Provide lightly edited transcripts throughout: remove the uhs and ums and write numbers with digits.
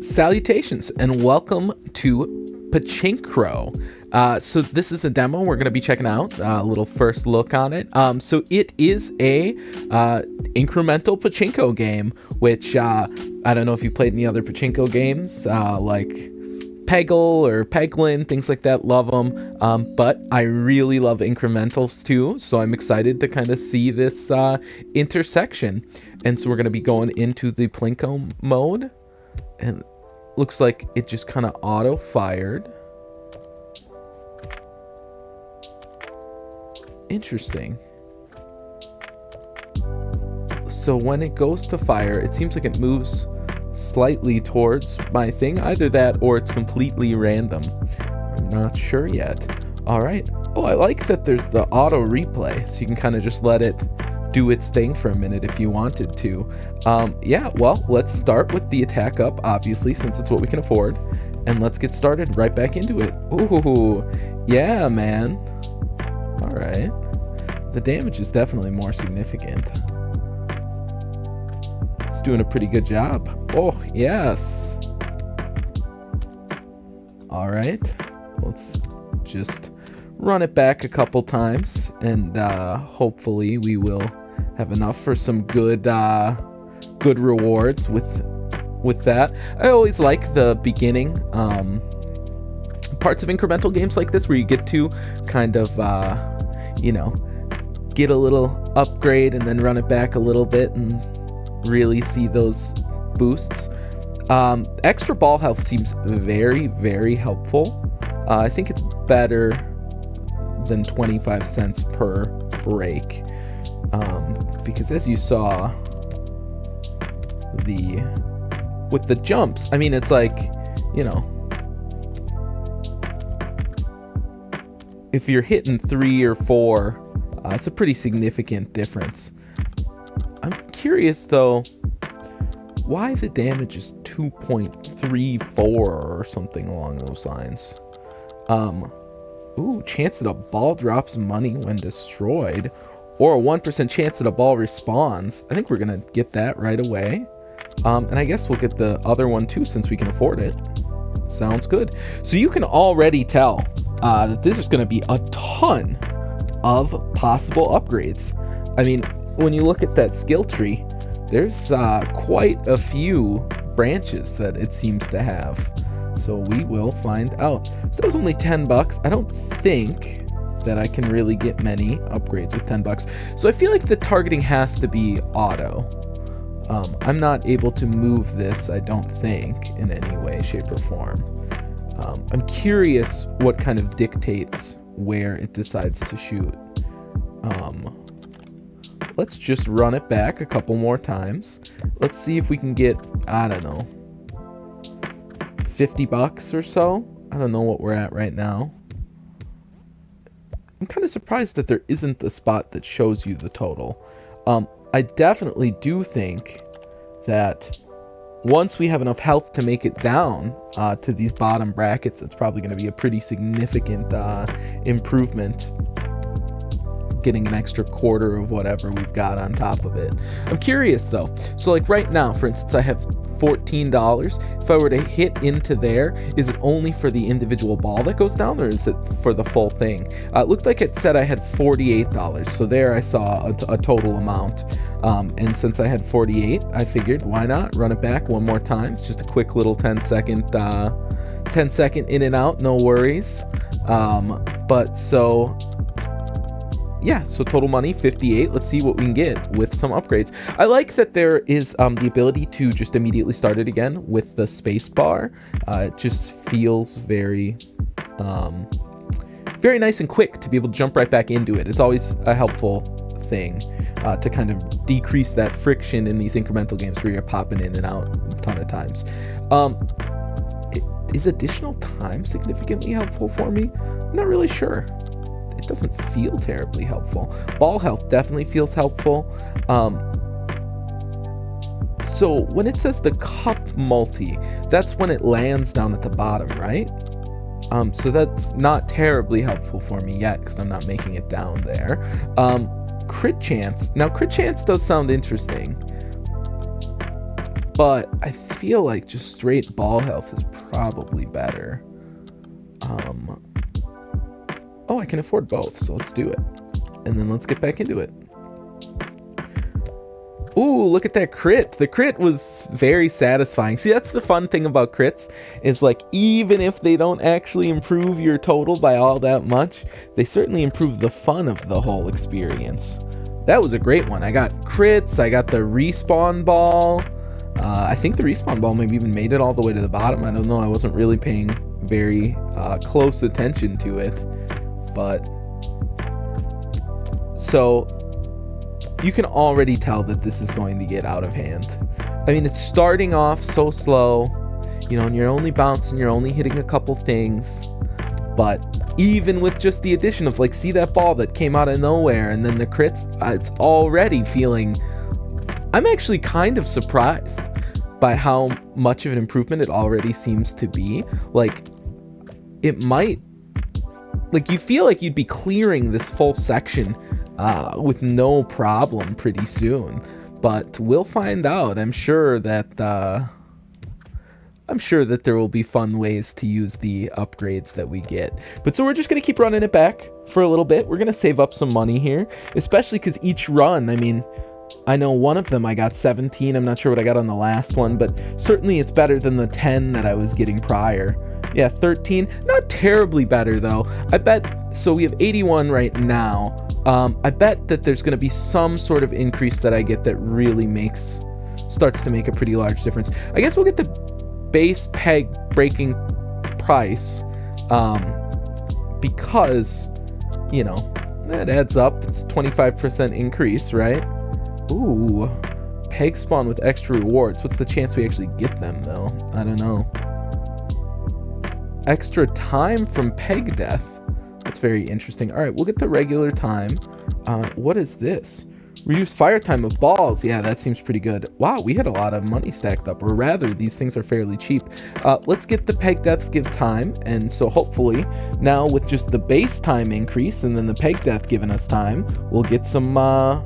Salutations and welcome to Pachincro. So this is a demo we're going to be checking out, a little first look on it. So it is a incremental Pachinko game, which I don't know if you played any other Pachinko games, like Peggle or Peglin, things like that. Love them. But I really love incrementals too, so I'm excited to kind of see this intersection. And so we're going to be going into the Plinko mode, and looks like it just kind of auto fired. Interesting. So when it goes to fire, it seems like it moves slightly towards my thing. Either that or it's completely random. I'm not sure yet. All right. Oh, I like that there's the auto replay, so you can kind of just let it do its thing for a minute if you wanted to. Yeah, well, let's start with the attack up, obviously, since it's what we can afford. And let's get started right back into it. Ooh, yeah, man. All right. The damage is definitely more significant. It's doing a pretty good job. Oh, yes. All right. Let's just run it back a couple times, and hopefully we will have enough for some good rewards with that. I always like the beginning parts of incremental games like this, where you get to kind of get a little upgrade and then run it back a little bit and really see those boosts. Extra ball health seems very, very helpful. I think it's better than 25 cents per break, because as you saw, with the jumps, I mean, it's like, if you're hitting 3 or 4, it's a pretty significant difference. I'm curious though, why the damage is 2.34 or something along those lines. Ooh, chance that a ball drops money when destroyed, or a 1% chance that a ball respawns. I think we're gonna get that right away. And I guess we'll get the other one too, since we can afford it. Sounds good. So you can already tell that this is gonna be a ton of possible upgrades. I mean, when you look at that skill tree, there's quite a few branches that it seems to have. So we will find out. So that was only $10. I don't think that I can really get many upgrades with $10. So I feel like the targeting has to be auto. I'm not able to move this, I don't think, in any way, shape, or form. I'm curious what kind of dictates where it decides to shoot. Let's just run it back a couple more times. Let's see if we can get, I don't know, $50 or so. I don't know what we're at right now. I'm kind of surprised that there isn't a spot that shows you the total. I definitely do think that once we have enough health to make it down to these bottom brackets, it's probably going to be a pretty significant improvement, getting an extra quarter of whatever we've got on top of it. I'm curious though. So like right now, for instance, I have $14. If I were to hit into there, is it only for the individual ball that goes down, or is it for the full thing? It looked like it said I had $48. So there I saw a total amount. And since I had 48, I figured why not run it back one more time. It's just a quick little 10-second in and out, no worries. But so yeah, so total money, 58. Let's see what we can get with some upgrades. I like that there is the ability to just immediately start it again with the space bar. It just feels very nice and quick to be able to jump right back into it. It's always a helpful thing to kind of decrease that friction in these incremental games where you're popping in and out a ton of times. Is additional time significantly helpful for me? I'm not really sure. It doesn't feel terribly helpful. Ball health definitely feels helpful. So when it says the cup multi, that's when it lands down at the bottom, right? So that's not terribly helpful for me yet, because I'm not making it down there. Crit chance. Now, crit chance does sound interesting. but I feel like just straight ball health is probably better. Oh, I can afford both, so let's do it. And then let's get back into it. Ooh, look at that crit. The crit was very satisfying. See, that's the fun thing about crits, is like, even if they don't actually improve your total by all that much, they certainly improve the fun of the whole experience. That was a great one. I got crits, I got the respawn ball. I think the respawn ball maybe even made it all the way to the bottom. I don't know, I wasn't really paying very close attention to it. But, so, you can already tell that this is going to get out of hand. I mean, it's starting off so slow, you know, and you're only bouncing, you're only hitting a couple things. But even with just the addition of, like, see that ball that came out of nowhere and then the crits, it's already feeling... I'm actually kind of surprised by how much of an improvement it already seems to be. Like, it might... Like, you feel like you'd be clearing this full section with no problem pretty soon, but we'll find out. I'm sure that there will be fun ways to use the upgrades that we get. But so we're just gonna keep running it back for a little bit. We're gonna save up some money here, especially because each run, I mean, I know one of them I got 17. I'm not sure what I got on the last one, but certainly it's better than the 10 that I was getting prior. Yeah, 13, not terribly better though. I bet, so we have 81 right now. I bet that there's going to be some sort of increase that I get that really starts to make a pretty large difference. I guess we'll get the base peg breaking price, because, you know, that adds up. It's 25% increase, right? Ooh, peg spawn with extra rewards. What's the chance we actually get them though? I don't know. Extra time from peg death. That's very interesting. All right, we'll get the regular time. What is this? Reduce fire time of balls. Yeah, that seems pretty good. Wow, we had a lot of money stacked up, or rather, these things are fairly cheap. Let's get the peg deaths give time, and so hopefully now with just the base time increase and then the peg death giving us time, we'll get some more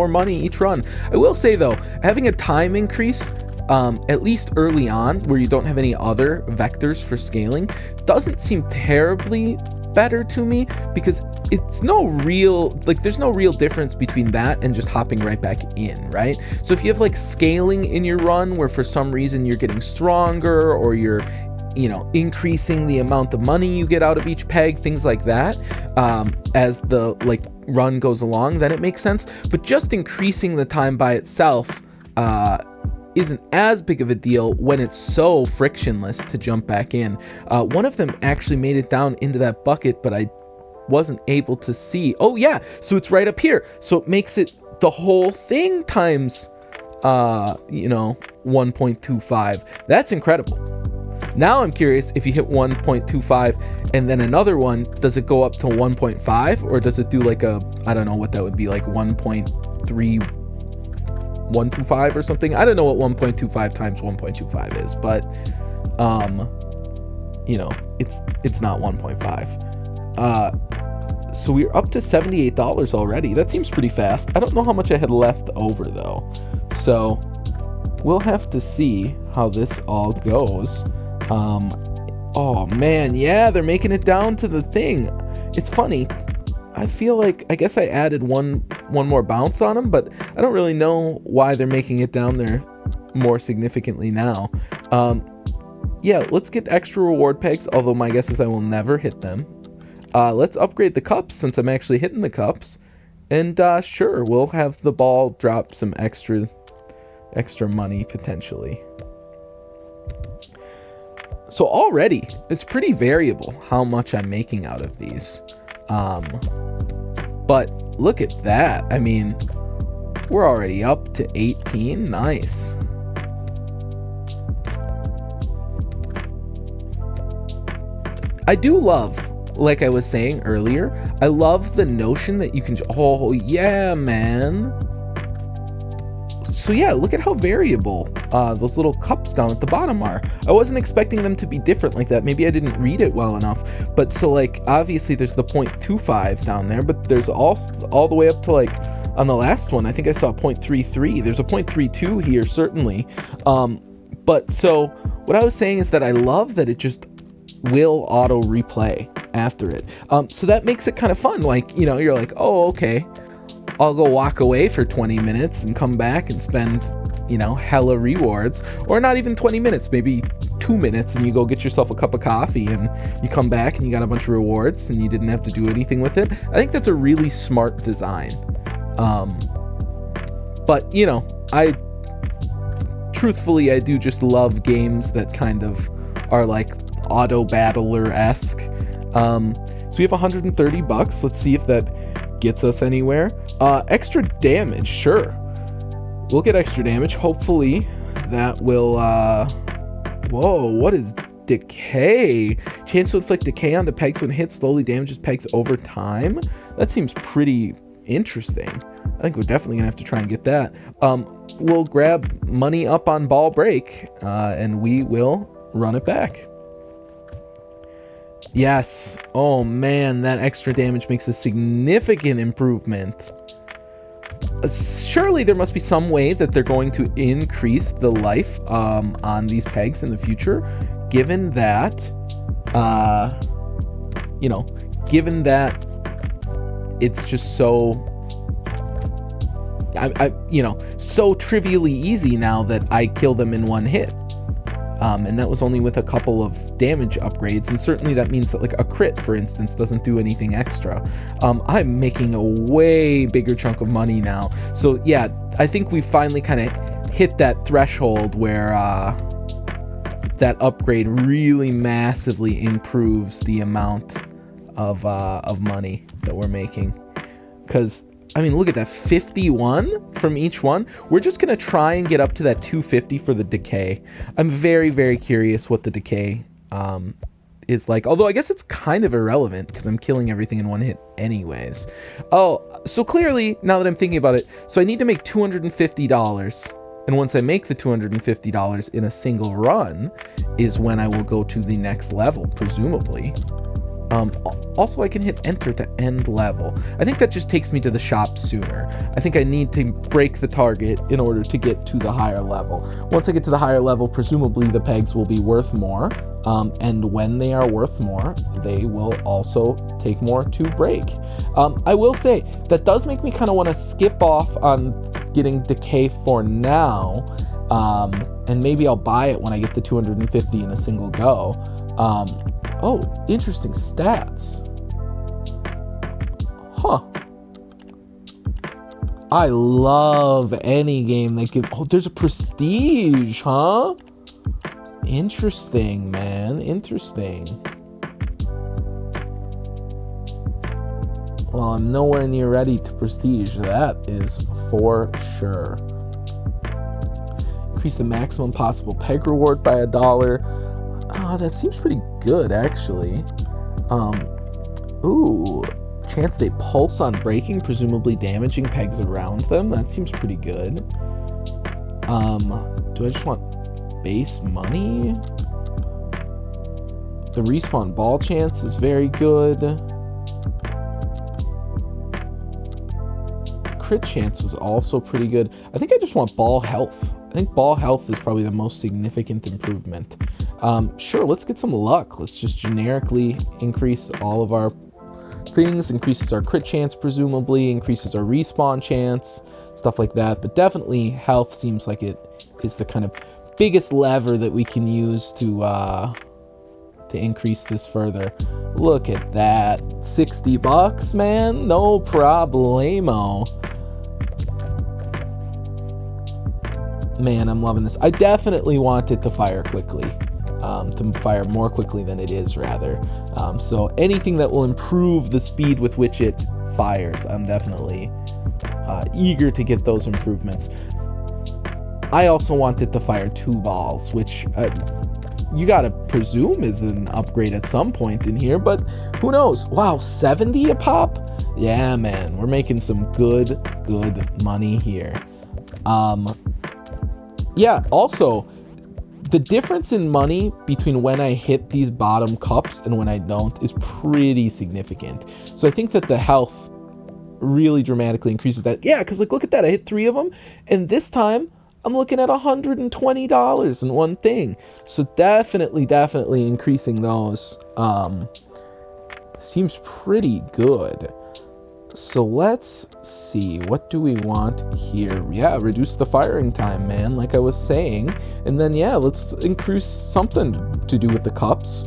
money each run. I will say though, having a time increase, at least early on, where you don't have any other vectors for scaling, doesn't seem terribly better to me, because it's no real, like, there's no real difference between that and just hopping right back in, right? So if you have like scaling in your run where for some reason you're getting stronger, or you're, you know, increasing the amount of money you get out of each peg, things like that, as the like run goes along, then it makes sense. But just increasing the time by itself isn't as big of a deal when it's so frictionless to jump back in. One of them actually made it down into that bucket, but I wasn't able to see. Oh yeah, so it's right up here. So it makes it the whole thing times, 1.25. That's incredible. Now I'm curious, if you hit 1.25 and then another one, does it go up to 1.5, or does it do like a, I don't know what that would be, like 1.125 or something? I don't know what 1.25 times 1.25 is, but it's not 1.5. So we're up to $78 already. That seems pretty fast. I don't know how much I had left over though, so we'll have to see how this all goes. Oh man, yeah, they're making it down to the thing. It's funny, I feel like, I guess I added one more bounce on them, but I don't really know why they're making it down there more significantly now. Yeah, let's get extra reward pegs, although my guess is I will never hit them. Let's upgrade the cups since I'm actually hitting the cups, and sure, we'll have the ball drop some extra money potentially. So already it's pretty variable how much I'm making out of these, but look at that. I mean, we're already up to 18. Nice. I do love, like I was saying earlier, I love the notion that you can, oh yeah, man. So yeah, look at how variable those little cups down at the bottom are. I wasn't expecting them to be different like that. Maybe I didn't read it well enough. But so like, obviously there's the 0.25 down there, but there's all the way up to like on the last one, I think I saw 0.33. There's a 0.32 here, certainly. But so what I was saying is that I love that it just will auto replay after it. So that makes it kind of fun. Like, you know, you're like, oh, okay, I'll go walk away for 20 minutes and come back and spend, you know, hella rewards. Or not even 20 minutes, maybe 2 minutes, and you go get yourself a cup of coffee and you come back and you got a bunch of rewards and you didn't have to do anything with it. I think that's a really smart design. But, you know, truthfully, I do just love games that kind of are like auto battler-esque. So we have $130. Let's see if that gets us anywhere. Extra damage, sure. We'll get extra damage. Hopefully that will, whoa, what is decay? Chance to inflict decay on the pegs when hit slowly damages pegs over time. That seems pretty interesting. I think we're definitely gonna have to try and get that. We'll grab money up on ball break, and we will run it back. Yes. Oh man, that extra damage makes a significant improvement. Surely there must be some way that they're going to increase the life on these pegs in the future, given that, you know, given that it's just so, you know, so trivially easy now that I kill them in one hit. And that was only with a couple of damage upgrades, and certainly that means that like a crit, for instance, doesn't do anything extra. I'm making a way bigger chunk of money now. So yeah, I think we finally kind of hit that threshold where that upgrade really massively improves the amount of money that we're making. Because I mean, look at that, 51 from each one. We're just going to try and get up to that 250 for the decay. I'm very, very curious what the decay is like. Although I guess it's kind of irrelevant because I'm killing everything in one hit anyways. Oh, so clearly, now that I'm thinking about it, so I need to make $250. And once I make the $250 in a single run is when I will go to the next level, presumably. Also, I can hit enter to end level. I think that just takes me to the shop sooner. I think I need to break the target in order to get to the higher level. Once I get to the higher level, presumably the pegs will be worth more. And when they are worth more, they will also take more to break. I will say, that does make me kind of want to skip off on getting decay for now. And maybe I'll buy it when I get the 250 in a single go. Oh, interesting stats. Huh. I love any game that gives... Oh, there's a prestige, huh? Interesting, man. Interesting. Well, I'm nowhere near ready to prestige. That is for sure. Increase the maximum possible peg reward by $1. That seems pretty good, actually. Ooh, chance they pulse on breaking, presumably damaging pegs around them. That seems pretty good. Do I just want base money? The respawn ball chance is very good. Crit chance was also pretty good. I think I just want ball health. I think ball health is probably the most significant improvement. Sure, let's get some luck. Let's just generically increase all of our things. Increases our crit chance, presumably. Increases our respawn chance. Stuff like that. But definitely health seems like it is the kind of biggest lever that we can use to increase this further. Look at that. $60, man. No problemo. Man, I'm loving this. I definitely want it to fire quickly. To fire more quickly than it is, rather. So anything that will improve the speed with which it fires, I'm definitely eager to get those improvements. I also want it to fire 2 balls, which you gotta presume is an upgrade at some point in here, but who knows? Wow, 70 a pop? Yeah, man, we're making some good money here. Yeah, also, the difference in money between when I hit these bottom cups and when I don't is pretty significant. So I think that the health really dramatically increases that. Yeah, because like, look at that. I hit 3 of them, and this time I'm looking at $120 in one thing. So definitely increasing those seems pretty good. So let's see, what do we want here? Yeah, reduce the firing time, man, like I was saying. And then, yeah, let's increase something to do with the cups.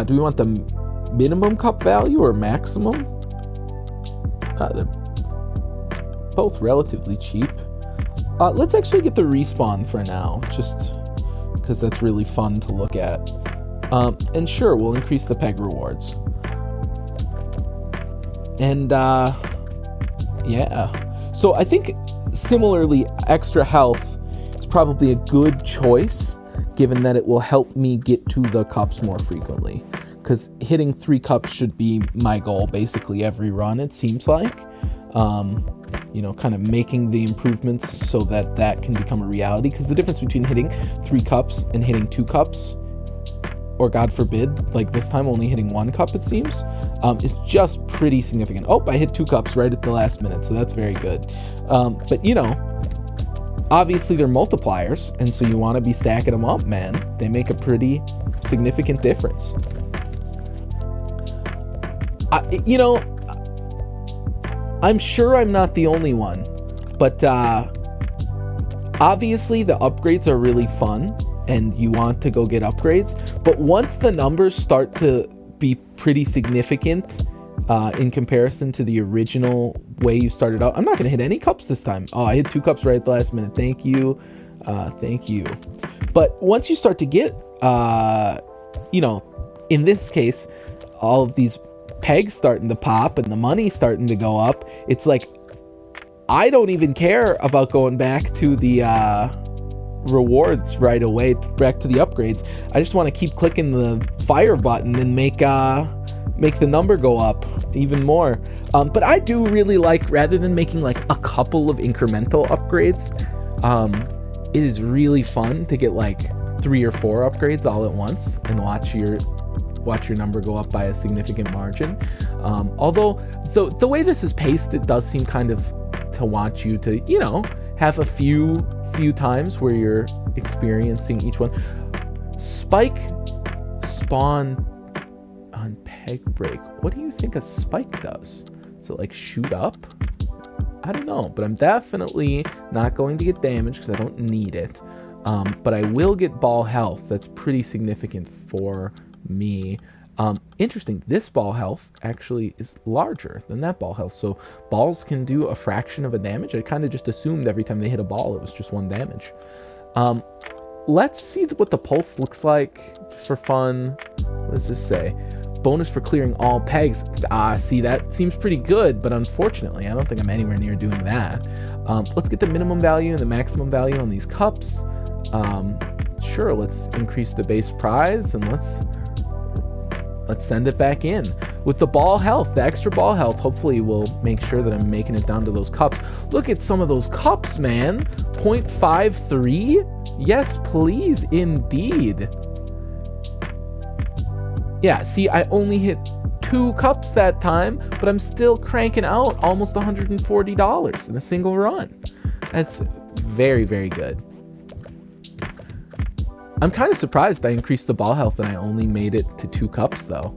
Do we want the minimum cup value or maximum? They're both relatively cheap. Let's actually get the respawn for now, just because that's really fun to look at. And sure, we'll increase the peg rewards. And yeah, so I think similarly, extra health is probably a good choice, given that it will help me get to the cups more frequently, because hitting 3 cups should be my goal basically every run, it seems like. You know, kind of making the improvements so that that can become a reality, because the difference between hitting 3 cups and hitting 2 cups, or God forbid, like this time only hitting 1 cup, it seems, is just pretty significant. Oh, I hit 2 cups right at the last minute, so that's very good. But, you know, obviously they're multipliers, and so you want to be stacking them up, man. They make a pretty significant difference. You know, I'm sure I'm not the only one, but obviously the upgrades are really fun, and you want to go get upgrades, but once the numbers start to be pretty significant in comparison to the original way you started out, I'm not gonna hit any cups this time. Oh, I hit 2 cups right at the last minute. Thank you. But once you start to get you know, in this case, all of these pegs starting to pop and the money starting to go up, it's like I don't even care about going back to the rewards right away, back to the upgrades. I just want to keep clicking the fire button and make the number go up even more. But I do really like, rather than making like a couple of incremental upgrades, it is really fun to get like 3 or 4 upgrades all at once and watch your number go up by a significant margin. Although the way this is paced, it does seem kind of to want you to, you know, have a few times where you're experiencing each one. Spike spawn on peg break. What do you think a spike does? Does it like shoot up? I don't know, but I'm definitely not going to get damage because I don't need it. But I will get ball health. That's pretty significant for me. Interesting, this ball health actually is larger than that ball health, so balls can do a fraction of a damage. I kind of just assumed every time they hit a ball it was just 1 damage. Let's see what the pulse looks like, just for fun. What does this say? Bonus for clearing all pegs. See, that seems pretty good, but unfortunately I don't think I'm anywhere near doing that. Let's get the minimum value and the maximum value on these cups. Sure, let's increase the base prize, and let's send it back in. With the ball health, the extra ball health, hopefully will make sure that I'm making it down to those cups. Look at some of those cups, man. 0.53? Yes, please, indeed. Yeah, see, I only hit 2 cups that time, but I'm still cranking out almost $140 in a single run. That's very, very good. I'm kind of surprised I increased the ball health and I only made it to 2 cups, though.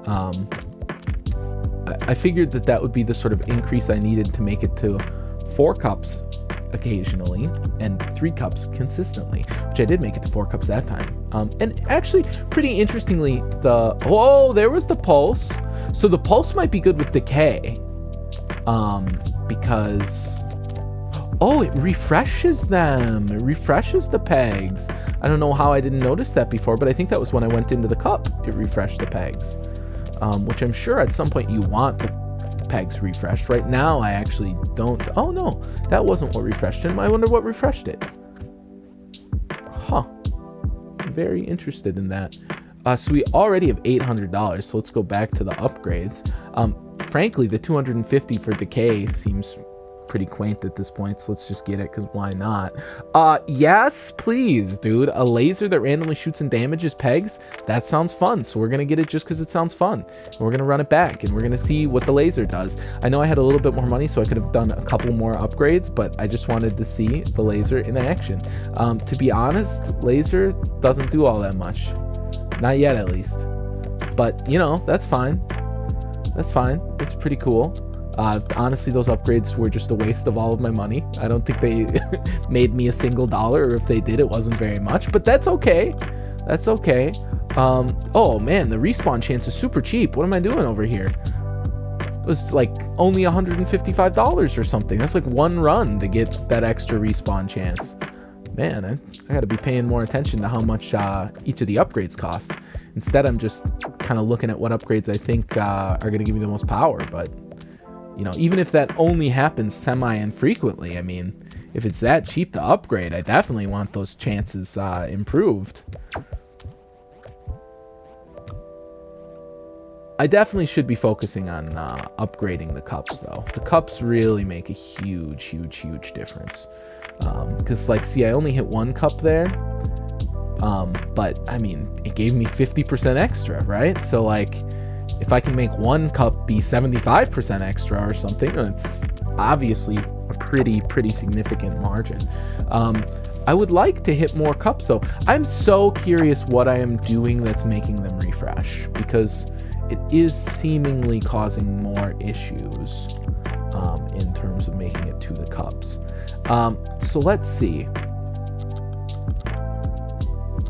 I figured that would be the sort of increase I needed to make it to 4 cups occasionally and 3 cups consistently, which I did make it to 4 cups that time. And actually, pretty interestingly, there was the pulse. So the pulse might be good with decay, because it refreshes them. It refreshes the pegs. I don't know how I didn't notice that before, but I think that was when I went into the cup, it refreshed the pegs, which I'm sure at some point you want the pegs refreshed. Right now, I actually don't. Oh no, that wasn't what refreshed him. I wonder what refreshed it. Huh. I'm very interested in that. So we already have $800, so let's go back to the upgrades. Frankly, the 250 for decay seems pretty quaint at this point, so let's just get it, because why not? Yes, please, dude. A laser that randomly shoots and damages pegs? That sounds fun, so we're going to get it just because it sounds fun. And we're going to run it back, and we're going to see what the laser does. I know I had a little bit more money, so I could have done a couple more upgrades, but I just wanted to see the laser in action. To be honest, laser doesn't do all that much. Not yet, at least. But, you know, that's fine. That's fine. It's pretty cool. Honestly, those upgrades were just a waste of all of my money. I don't think they made me a single dollar, or if they did, it wasn't very much, but that's okay. That's okay. Oh man, the respawn chance is super cheap. What am I doing over here? It was like only $155 or something. That's like one run to get that extra respawn chance. Man, I gotta be paying more attention to how much each of the upgrades cost. Instead, I'm just kind of looking at what upgrades I think are gonna give me the most power, but you know, even if that only happens semi-infrequently, I mean, if it's that cheap to upgrade, I definitely want those chances improved. I definitely should be focusing on upgrading the cups, though. The cups really make a huge, huge, huge difference. Because, like, see, I only hit one cup there, but, I mean, it gave me 50% extra, right? So, like, if I can make one cup be 75% extra or something, it's obviously a pretty significant margin. I would like to hit more cups, though. I'm so curious what I am doing that's making them refresh, because it is seemingly causing more issues in terms of making it to the cups. So let's see.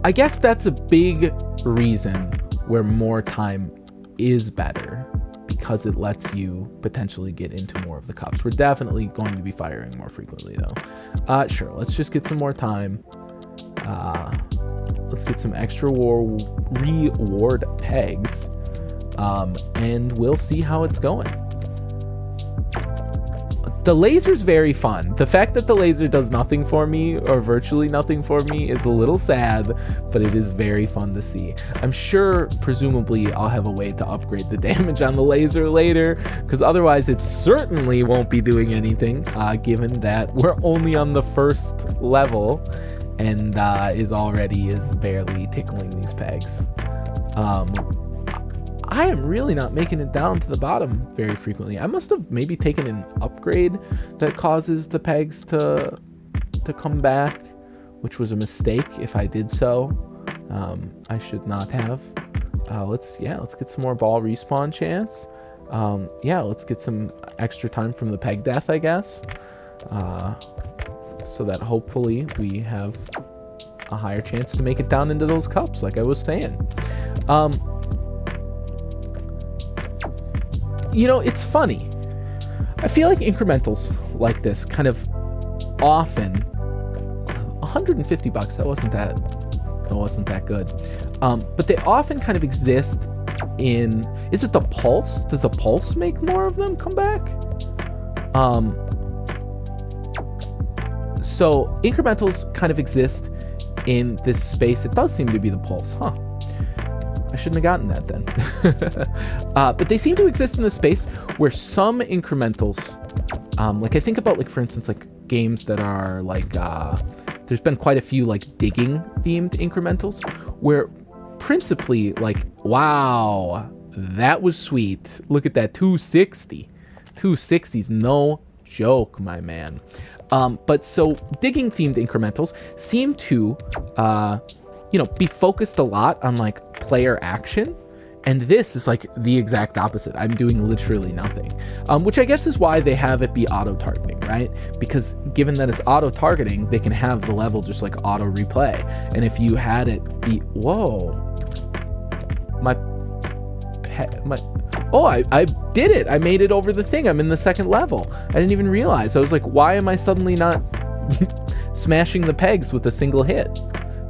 I guess that's a big reason where more time is better, because it lets you potentially get into more of the cups. We're definitely going to be firing more frequently, though. Sure, let's just get some more time. Let's get some extra reward pegs, and we'll see how it's going. The laser's very fun. The fact that the laser does nothing for me, or virtually nothing for me, is a little sad, but it is very fun to see. I'm sure, presumably, I'll have a way to upgrade the damage on the laser later, because otherwise it certainly won't be doing anything, given that we're only on the first level, and is barely tickling these pegs. I am really not making it down to the bottom very frequently. I must have maybe taken an upgrade that causes the pegs to come back, which was a mistake if I did so. I should not have. Let's get some more ball respawn chance. Let's get some extra time from the peg death, I guess. So that hopefully we have a higher chance to make it down into those cups, like I was saying. You know, it's funny. I feel like incrementals like this kind of often, $150, that wasn't that good. But they often kind of exist in, is it the pulse? Does the pulse make more of them come back? So incrementals kind of exist in this space. It does seem to be the pulse, huh? I shouldn't have gotten that then. But they seem to exist in the space where some incrementals, like I think about, like, for instance, like games that are like, there's been quite a few like digging themed incrementals where principally, like, wow, that was sweet. Look at that 260. 260's no joke, my man. But so digging themed incrementals seem to, be focused a lot on like player action, and this is like the exact opposite. I'm doing literally nothing, which I guess is why they have it be auto-targeting, right? Because given that it's auto-targeting, they can have the level just like auto-replay. And if you had it be, I did it. I made it over the thing. I'm in the second level. I didn't even realize. I was like, why am I suddenly not smashing the pegs with a single hit?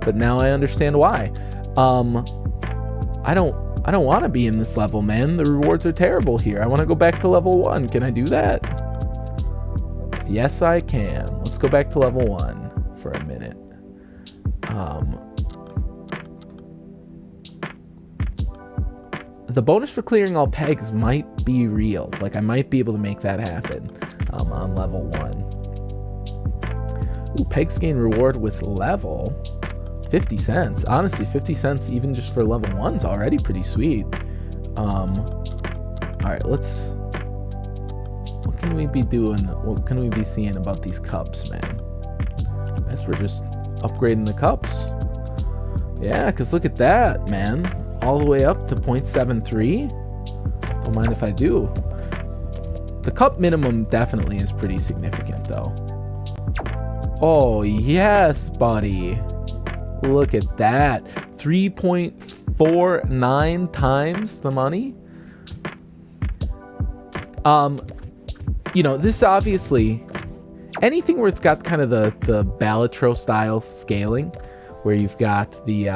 But now I understand why. I don't want to be in this level, man. The rewards are terrible here. I want to go back to level 1. Can I do that? Yes, I can. Let's go back to level 1 for a minute. The bonus for clearing all pegs might be real. Like, I might be able to make that happen. on level 1. Ooh, pegs gain reward with level. 50 cents. Honestly, 50 cents even just for level 1's already pretty sweet. Alright, let's... What can we be doing? What can we be seeing about these cups, man? I guess we're just upgrading the cups. Yeah, because look at that, man. All the way up to 0.73. Don't mind if I do. The cup minimum definitely is pretty significant, though. Oh, yes, buddy. Look at that. 3.49 times the money. You know, this obviously... Anything where it's got kind of the Balatro style scaling, where you've got the,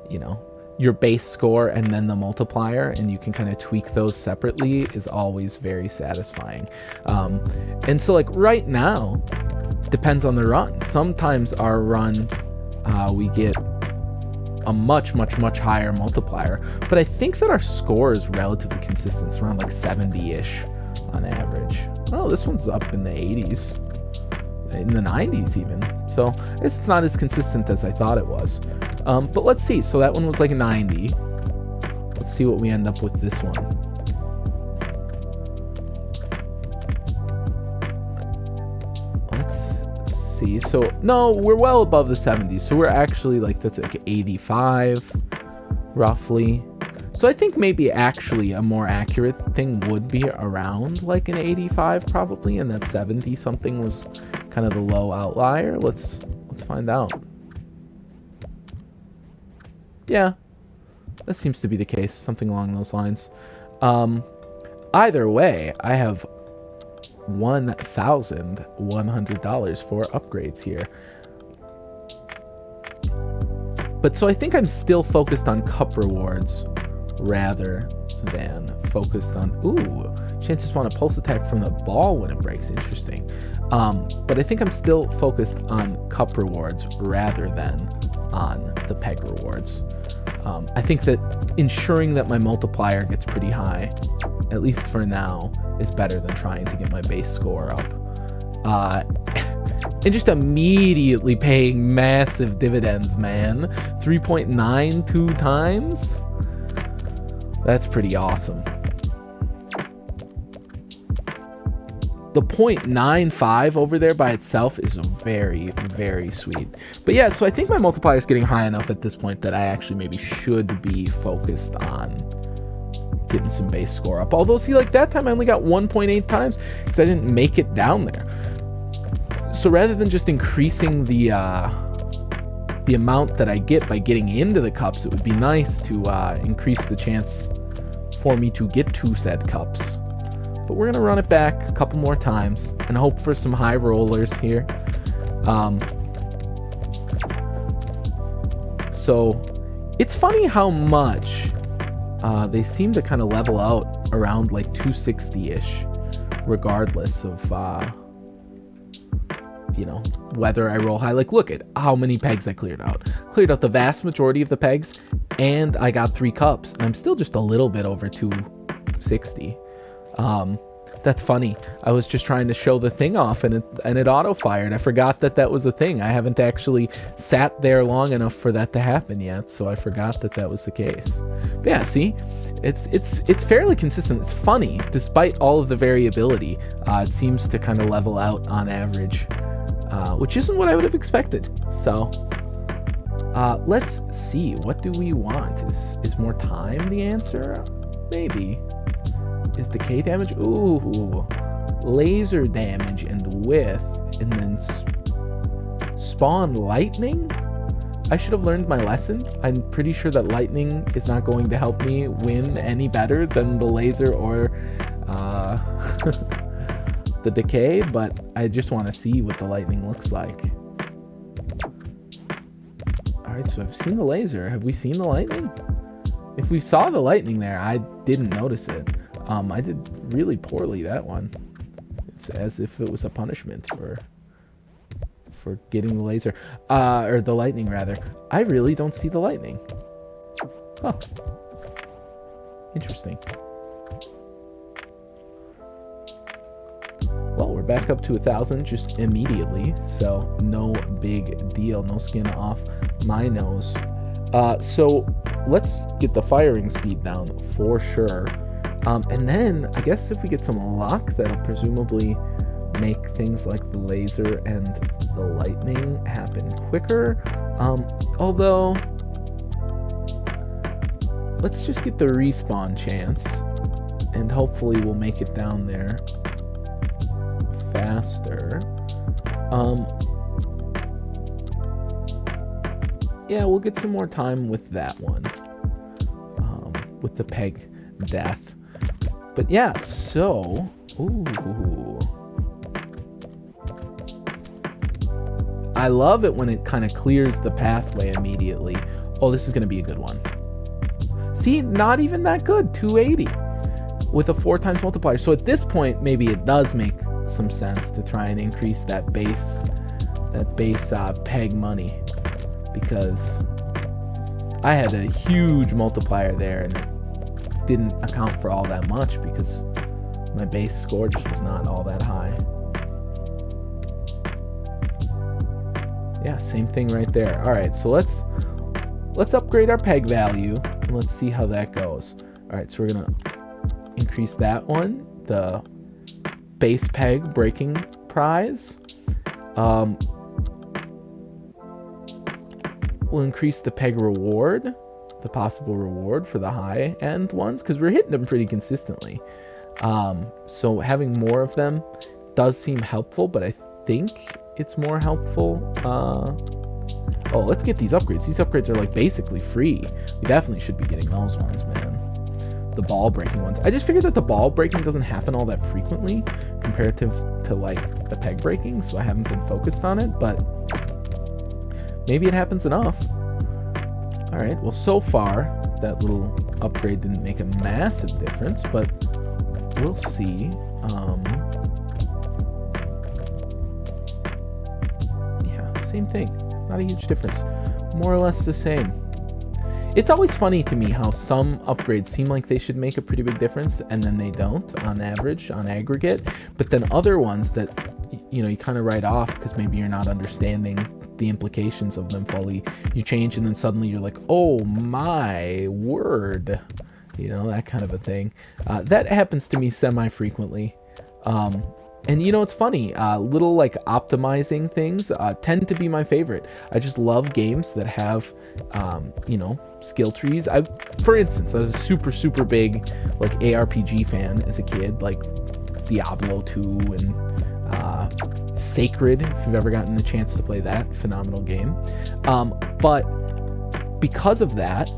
you know, your base score and then the multiplier, and you can kind of tweak those separately, is always very satisfying. And so, like, right now, depends on the run. Sometimes our run, we get a much higher multiplier, but I think that our score is relatively consistent. It's around like 70-ish on average. Oh, this one's up in the 80s, in the 90s even. So it's not as consistent as I thought it was. But let's see. So that one was like a 90. Let's see what we end up with this one. Let's see. So no, we're well above the 70s. So we're actually like, that's like 85 roughly. So I think maybe actually a more accurate thing would be around like an 85 probably, and that 70 something was kind of the low outlier. Let's find out. Yeah, that seems to be the case, something along those lines. Either way, I have $1,100 for upgrades here. But so I think I'm still focused on cup rewards rather than focused on, ooh, chances spawn a pulse attack from the ball when it breaks. Interesting. But I think I'm still focused on cup rewards rather than on the peg rewards. I think that ensuring that my multiplier gets pretty high, at least for now, is better than trying to get my base score up. And just immediately paying massive dividends, man. 3.92 times? That's pretty awesome. The 0.95 over there by itself is very, very sweet. But yeah, so I think my multiplier is getting high enough at this point that I actually maybe should be focused on getting some base score up. Although, see, like that time I only got 1.8 times because I didn't make it down there. So rather than just increasing the amount that I get by getting into the cups, it would be nice to increase the chance for me to get to said cups. But we're gonna run it back a couple more times and hope for some high rollers here. So it's funny how much they seem to kind of level out around like 260-ish, regardless of you know, whether I roll high. Like, look at how many pegs I cleared out. Cleared out the vast majority of the pegs, and I got 3 cups, and I'm still just a little bit over 260. That's funny. I was just trying to show the thing off, and it auto-fired. I forgot that that was a thing. I haven't actually sat there long enough for that to happen yet, so I forgot that that was the case. But yeah, see? It's fairly consistent. It's funny. Despite all of the variability, it seems to kind of level out on average, which isn't what I would have expected. So let's see. What do we want? Is more time the answer? Maybe. Is decay damage? Ooh. Laser damage and width. And then spawn lightning? I should have learned my lesson. I'm pretty sure that lightning is not going to help me win any better than the laser or the decay, but I just want to see what the lightning looks like. Alright, so I've seen the laser. Have we seen the lightning? If we saw the lightning there, I didn't notice it. I did really poorly that one. It's as if it was a punishment for getting the laser. Or the lightning, rather. I really don't see the lightning. Huh. Interesting. we're back up to 1,000 just immediately, so no big deal, no skin off my nose. So let's get the firing speed down for sure. And then I guess if we get some luck, that'll presumably make things like the laser and the lightning happen quicker. Although, let's just get the respawn chance, and hopefully we'll make it down there faster. Yeah, we'll get some more time with that one, with the peg death. But yeah, so, ooh. I love it when it kind of clears the pathway immediately. Oh, this is going to be a good one. See, not even that good, 280 with a 4 times multiplier. So at this point, maybe it does make some sense to try and increase that base peg money, because I had a huge multiplier there and it didn't account for all that much because my base score just was not all that high. Yeah, same thing right there. All right, so let's upgrade our peg value and let's see how that goes. All right, so we're gonna increase that one, the base peg breaking prize. We'll increase the peg reward, the possible reward for the high end ones, because we're hitting them pretty consistently. So having more of them does seem helpful, but I think it's more helpful. Oh, let's get these upgrades. These upgrades are like basically free. We definitely should be getting those ones, man. The ball breaking ones. I just figured that the ball breaking doesn't happen all that frequently comparative to like the peg breaking, so I haven't been focused on it, but maybe it happens enough. All right, well, so far that little upgrade didn't make a massive difference, but we'll see. Yeah, same thing. Not a huge difference. More or less the same. It's always funny to me how some upgrades seem like they should make a pretty big difference, and then they don't on average, on aggregate. But then other ones that, you know, you kind of write off because maybe you're not understanding the implications of them fully. You change and then suddenly you're like, oh my word. You know, that kind of a thing. That happens to me semi-frequently. And you know, it's funny, little like optimizing things tend to be my favorite. I just love games that have, you know, skill trees. For instance, I was a super big like ARPG fan as a kid, like Diablo 2 and Sacred, if you've ever gotten the chance to play that, phenomenal game. But because of that,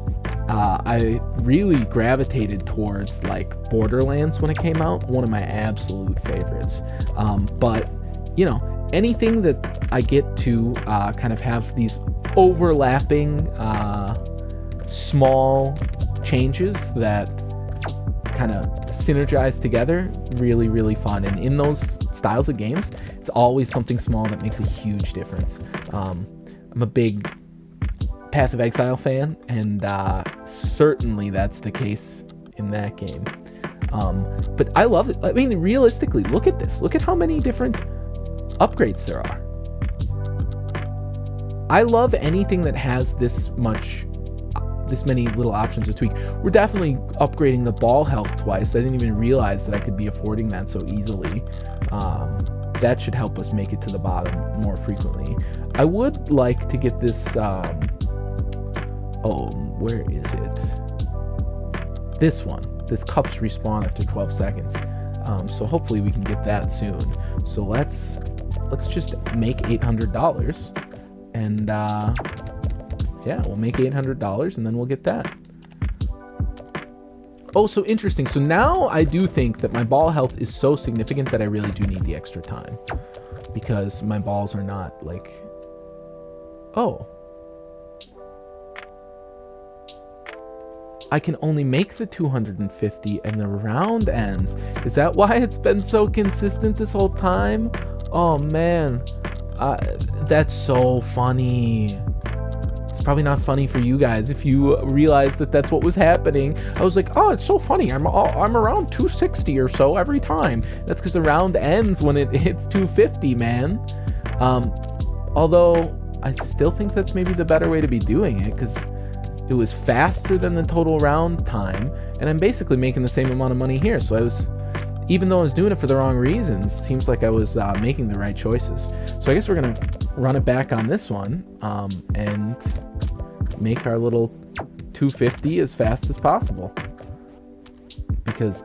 I really gravitated towards like Borderlands when it came out, one of my absolute favorites. But you know, anything that I get to kind of have these overlapping small changes that kind of synergize together, really fun. And in those styles of games, it's always something small that makes a huge difference. I'm a big Path of Exile fan, and certainly that's the case in that game. But I love it. I mean, realistically, look at this. Look at how many different upgrades there are. I love anything that has this many little options to tweak. We're definitely upgrading the ball health twice. I didn't even realize that I could be affording that so easily. That should help us make it to the bottom more frequently. I would like to get this, where is it? This one. This cups respawn after 12 seconds. So hopefully we can get that soon. So let's just make $800 and yeah, we'll make $800 and then we'll get that. Oh, so interesting. So now I do think that my ball health is so significant that I really do need the extra time, because my balls are not like, oh, I can only make the 250 and the round ends. Is that why it's been so consistent this whole time? Oh man, that's so funny. It's probably not funny for you guys if you realize that that's what was happening. I was like, oh, it's so funny. I'm around 260 or so every time. That's because the round ends when it hits 250, man. Although I still think that's maybe the better way to be doing it, because it was faster than the total round time, and I'm basically making the same amount of money here. So I was, even though I was doing it for the wrong reasons, it seems like I was making the right choices. So I guess we're gonna run it back on this one and make our little 250 as fast as possible, because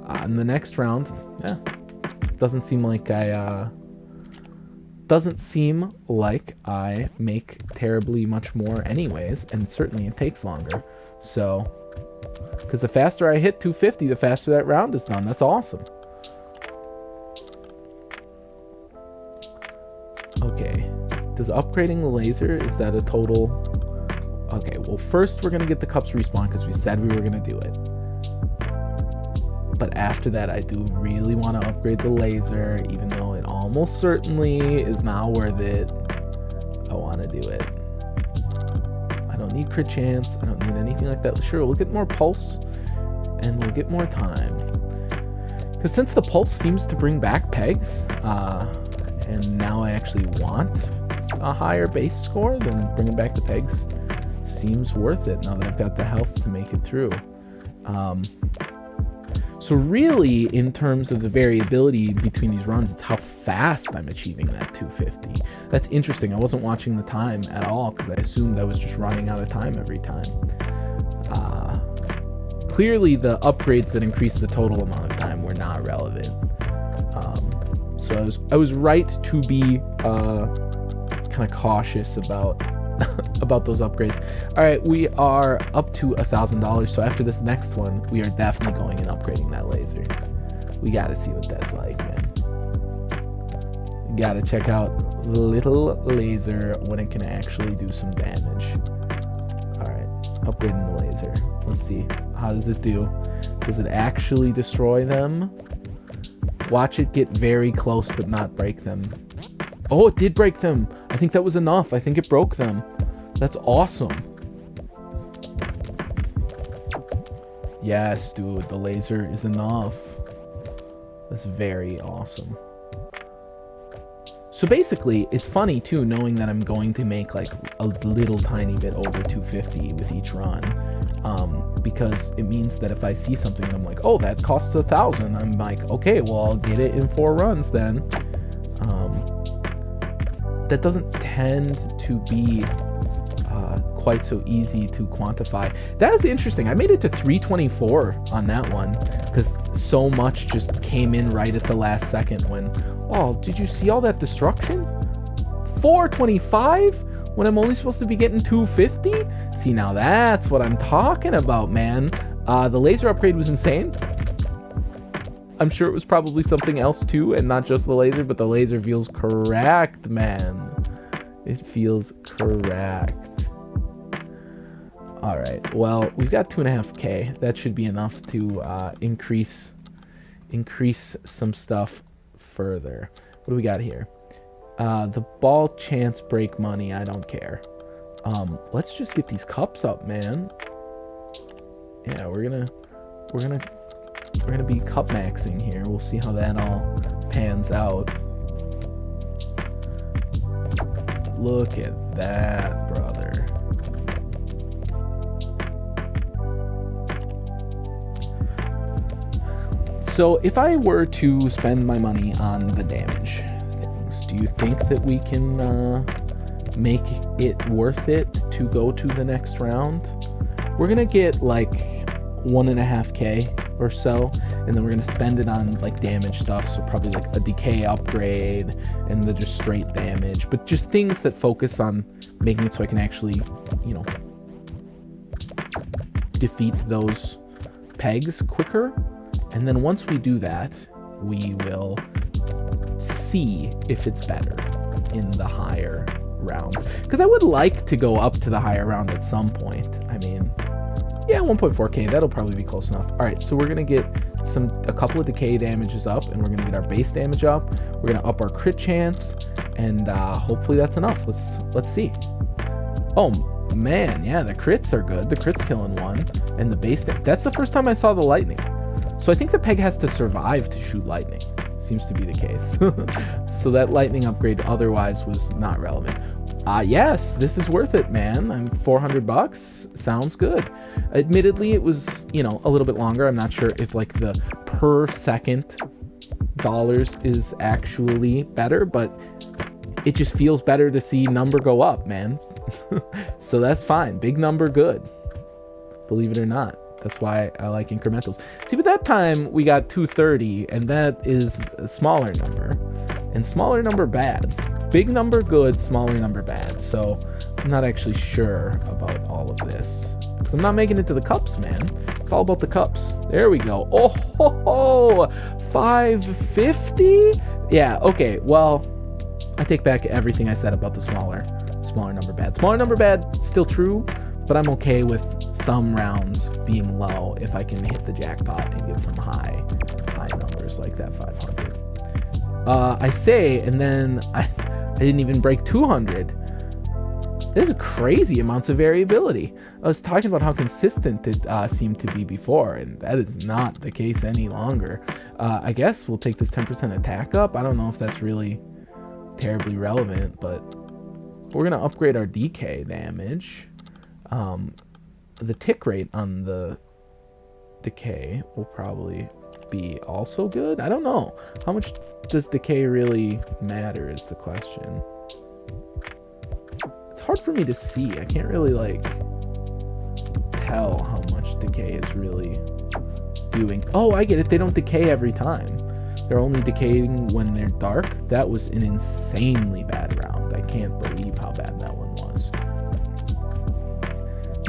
on the next round, yeah, doesn't seem like I make terribly much more anyways, and certainly it takes longer. So, because the faster I hit 250, the faster that round is done. That's awesome. Okay, does upgrading the laser, is that a total? Okay, well first we're gonna get the cups respawn because we said we were gonna do it. But after that, I do really want to upgrade the laser, even though it almost certainly is not worth it. I want to do it. I don't need crit chance. I don't need anything like that. Sure, we'll get more pulse, and we'll get more time. Because since the pulse seems to bring back pegs, and now I actually want a higher base score, then bringing back the pegs seems worth it now that I've got the health to make it through. So really, in terms of the variability between these runs, it's how fast I'm achieving that 250. That's interesting. I wasn't watching the time at all because I assumed I was just running out of time every time. Clearly, the upgrades that increased the total amount of time were not relevant. So I was right to be kind of cautious about about those upgrades. All right, we are up to $1,000. So after this next one, we are definitely going and upgrading that laser. We got to see what that's like, man. We got to check out the little laser when it can actually do some damage. All right, upgrading the laser. Let's see. How does it do? Does it actually destroy them? Watch it get very close but not break them. Oh, it did break them. I think that was enough. I think it broke them. That's awesome. Yes, dude, the laser is enough. That's very awesome. So basically, it's funny too, knowing that I'm going to make like a little tiny bit over 250 with each run. Because it means that if I see something and I'm like, oh, that costs 1,000, I'm like, okay, well, I'll get it in 4 runs then. That doesn't tend to be quite so easy to quantify. That is interesting. I made it to 324 on that one because so much just came in right at the last second when, oh, did you see all that destruction? 425 when I'm only supposed to be getting 250? See, now that's what I'm talking about, man. The laser upgrade was insane. I'm sure it was probably something else too, and not just the laser, but the laser feels correct, man. It feels correct. All right, well, we've got 2.5K. That should be enough to increase some stuff further. What do we got here? The ball chance break money, I don't care. Let's just get these cups up, man. Yeah, we're gonna be cup maxing here. We'll see how that all pans out. Look at that, brother. So if I were to spend my money on the damage things, do you think that we can make it worth it to go to the next round? We're gonna get like 1.5K or so, and then we're gonna spend it on like damage stuff, so probably like a decay upgrade and the just straight damage, but just things that focus on making it so I can actually, you know, defeat those pegs quicker. And then once we do that, we will see if it's better in the higher round, because I would like to go up to the higher round at some point. I mean, yeah, 1.4K, that'll probably be close enough. All right, so we're gonna get a couple of decay damages up, and we're gonna get our base damage up. We're gonna up our crit chance, and hopefully that's enough. Let's see. Oh man, yeah, the crits are good. The crits killing one, and the base. That's the first time I saw the lightning. So I think the peg has to survive to shoot lightning. Seems to be the case. So that lightning upgrade otherwise was not relevant. Yes, this is worth it, man. I'm $400. Sounds good. Admittedly, it was, you know, a little bit longer. I'm not sure if like the per second dollars is actually better, but it just feels better to see number go up, man. So that's fine. Big number, good. Believe it or not. That's why I like incrementals. See, but that time we got 230, and that is a smaller number. And smaller number bad. Big number good, smaller number bad. So I'm not actually sure about all of this. Because I'm not making it to the cups, man. It's all about the cups. There we go. Oh, ho, ho, 550? Yeah, okay. Well, I take back everything I said about the smaller number bad. Smaller number bad, still true, but I'm okay with some rounds being low if I can hit the jackpot and get some high numbers like that 500. I say, and then I didn't even break 200. There's crazy amounts of variability. I was talking about how consistent it seemed to be before, and that is not the case any longer. I guess we'll take this 10% attack up. I don't know if that's really terribly relevant, but we're going to upgrade our DK damage. The tick rate on the decay will probably be also good. I don't know. How much does decay really matter is the question. It's hard for me to see. I can't really like tell how much decay is really doing. Oh, I get it. They don't decay every time. They're only decaying when they're dark. That was an insanely bad round. I can't believe how bad that one was.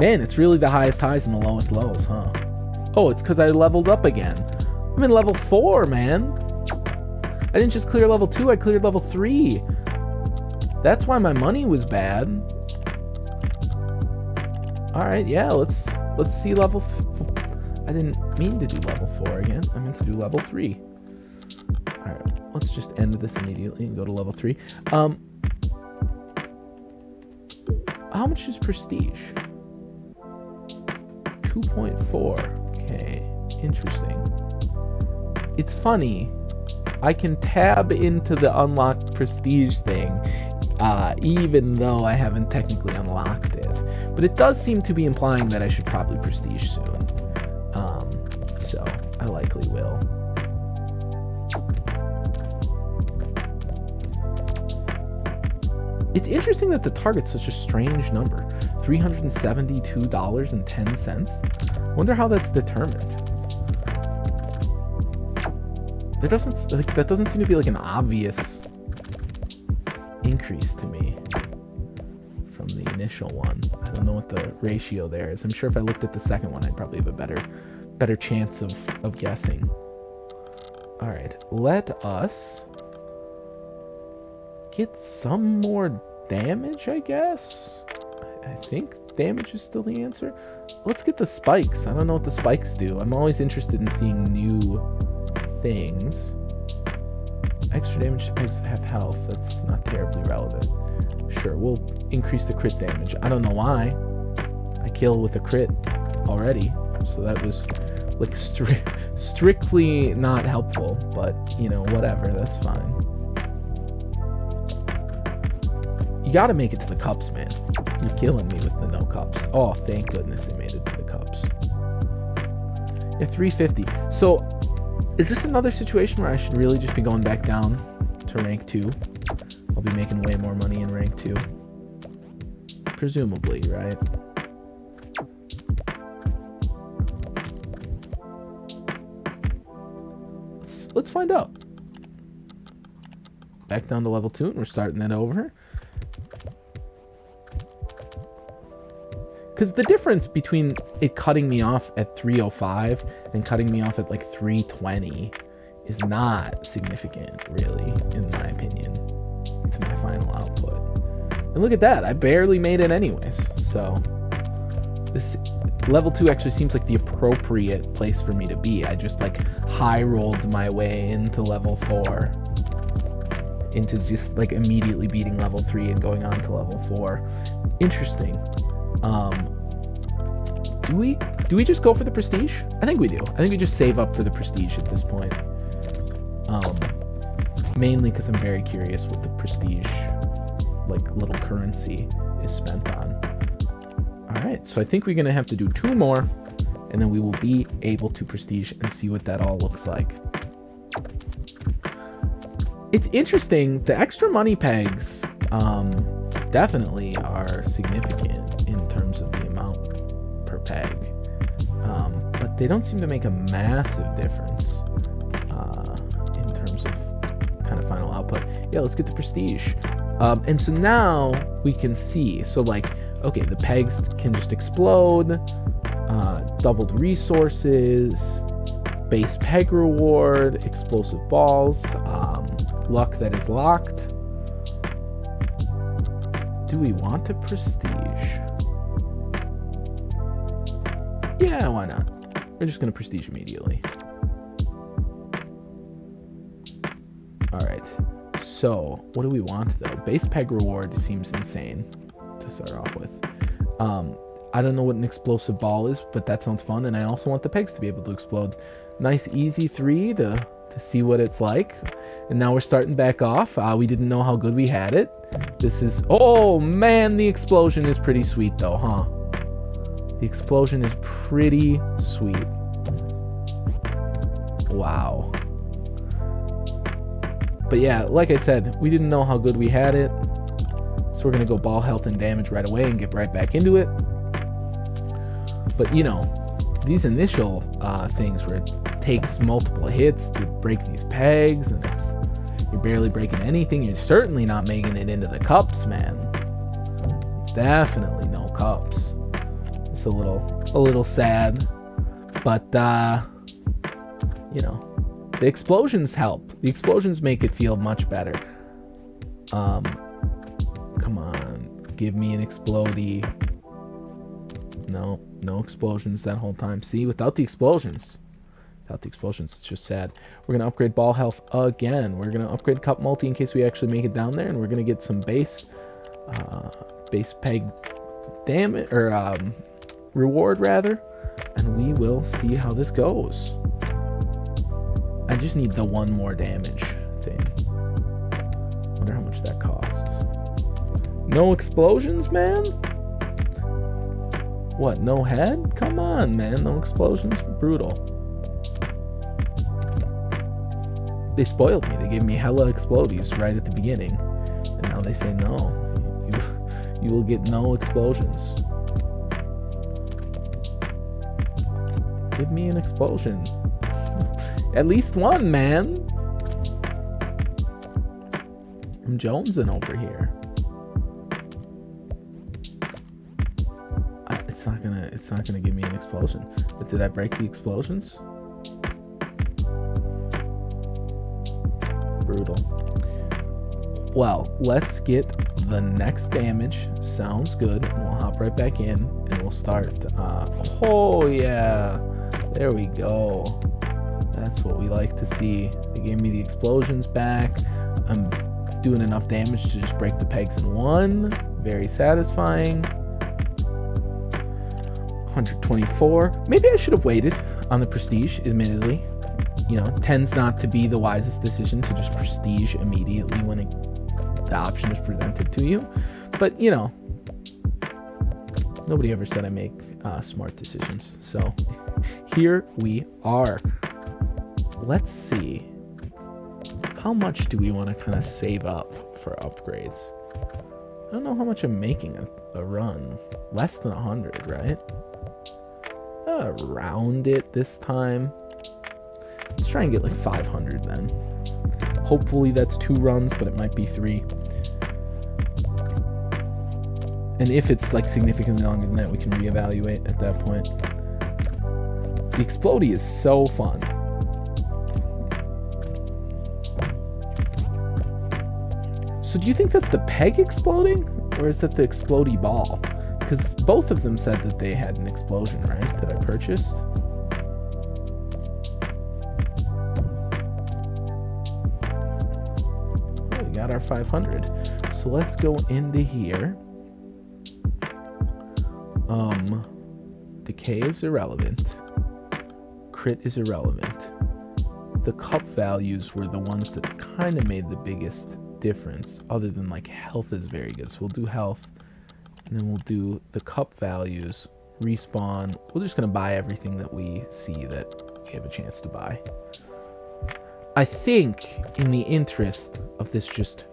Man, it's really the highest highs and the lowest lows, huh? Oh, it's because I leveled up again. I'm in level 4, man. I didn't just clear level 2, I cleared level 3. That's why my money was bad. Alright, yeah, let's see level... I didn't mean to do level 4 again. I meant to do level 3. Alright, let's just end this immediately and go to level 3. How much is prestige? 2.4. Okay, interesting. It's funny. I can tab into the unlocked prestige thing, even though I haven't technically unlocked it. But it does seem to be implying that I should probably prestige soon. So I likely will. It's interesting that the target's such a strange number. $372.10. Wonder how that's determined. That doesn't seem to be like an obvious increase to me from the initial one. I don't know what the ratio there is. I'm sure if I looked at the second one, I'd probably have a better chance of guessing. All right, let us get some more damage, I guess. I think damage is still the answer. Let's get the spikes. I don't know what the spikes do. I'm always interested in seeing new things. Extra damage to pegs that have health. That's not terribly relevant. Sure, we'll increase the crit damage. I don't know why. I kill with a crit already, so that was like strictly not helpful, but you know, whatever, that's fine. You gotta make it to the cups, man. You're killing me with the no cups. Oh, thank goodness they made it to the cups. Yeah, 350. So, is this another situation where I should really just be going back down to rank 2? I'll be making way more money in rank 2. Presumably, right? Let's find out. Back down to level 2, and we're starting that over. Because the difference between it cutting me off at 305 and cutting me off at like 320 is not significant, really, in my opinion, to my final output. And look at that, I barely made it anyways. So this level 2 actually seems like the appropriate place for me to be. I just like high rolled my way into level 4. into just like immediately beating level 3 and going on to level 4. Interesting. Do we just go for the prestige? I think we do. I think we just save up for the prestige at this point. Mainly because I'm very curious what the prestige, like, little currency is spent on. Alright, so I think we're going to have to do 2 more, and then we will be able to prestige and see what that all looks like. It's interesting, the extra money pegs definitely are significant in terms of the amount per peg, but they don't seem to make a massive difference in terms of kind of final output. Yeah, let's get the prestige. And so now we can see, so like, okay, the pegs can just explode, doubled resources, base peg reward, explosive balls, luck that is locked. Do we want to prestige? Yeah, why not? We're just gonna prestige immediately. Alright, so what do we want though? Base peg reward seems insane to start off with. I don't know what an explosive ball is, but that sounds fun, and I also want the pegs to be able to explode. Nice easy 3 to see what it's like. And now we're starting back off. We didn't know how good we had it. This is... Oh, man, the explosion is pretty sweet, though, huh? The explosion is pretty sweet. Wow. But yeah, like I said, we didn't know how good we had it. So we're going to go ball health and damage right away and get right back into it. But, you know, these initial things where it takes multiple hits to break these pegs, and you're barely breaking anything. You're certainly not making it into the cups, man. Definitely no cups. It's a little sad, but you know, the explosions help. The explosions make it feel much better. Come on, give me an explodey. No explosions that whole time. See, without the explosions, it's just sad. We're gonna upgrade ball health again. We're gonna upgrade cup multi in case we actually make it down there, and we're gonna get some base peg damage, or reward rather, and we will see how this goes. I just need the 1 more damage thing. Wonder how much that costs. No explosions, man? What, no head? Come on, man, no explosions? Brutal. They spoiled me. They gave me hella explodies right at the beginning. And now they say no. You will get no explosions. Give me an explosion. At least 1, man. I'm jonesing over here. It's not gonna give me an explosion. But did I break the explosions? Brutal. Well, let's get the next damage. Sounds good. We'll hop right back in and we'll start. Oh yeah, there we go. That's what we like to see. They gave me the explosions back. I'm doing enough damage to just break the pegs in 1. Very satisfying. 124. Maybe I should have waited on the prestige, admittedly. You know, tends not to be the wisest decision to just prestige immediately when the option is presented to you. But, you know, nobody ever said I make smart decisions. So here we are. Let's see. How much do we want to kind of save up for upgrades? I don't know how much I'm making a run. Less than 100, right? Round it this time. Let's try and get like 500 then. Hopefully that's 2 runs, but it might be 3. And if it's like significantly longer than that, we can reevaluate at that point. The explodey is so fun. So do you think that's the peg exploding, or is that the explodey ball? Because both of them said that they had an explosion, right? That I purchased. Oh, we got our 500. So let's go into here. Decay is irrelevant. Crit is irrelevant. The cup values were the ones that kind of made the biggest difference, other than like health is very good. So we'll do health, and then we'll do the cup values, respawn. We're just going to buy everything that we see that we have a chance to buy. I think in the interest of this just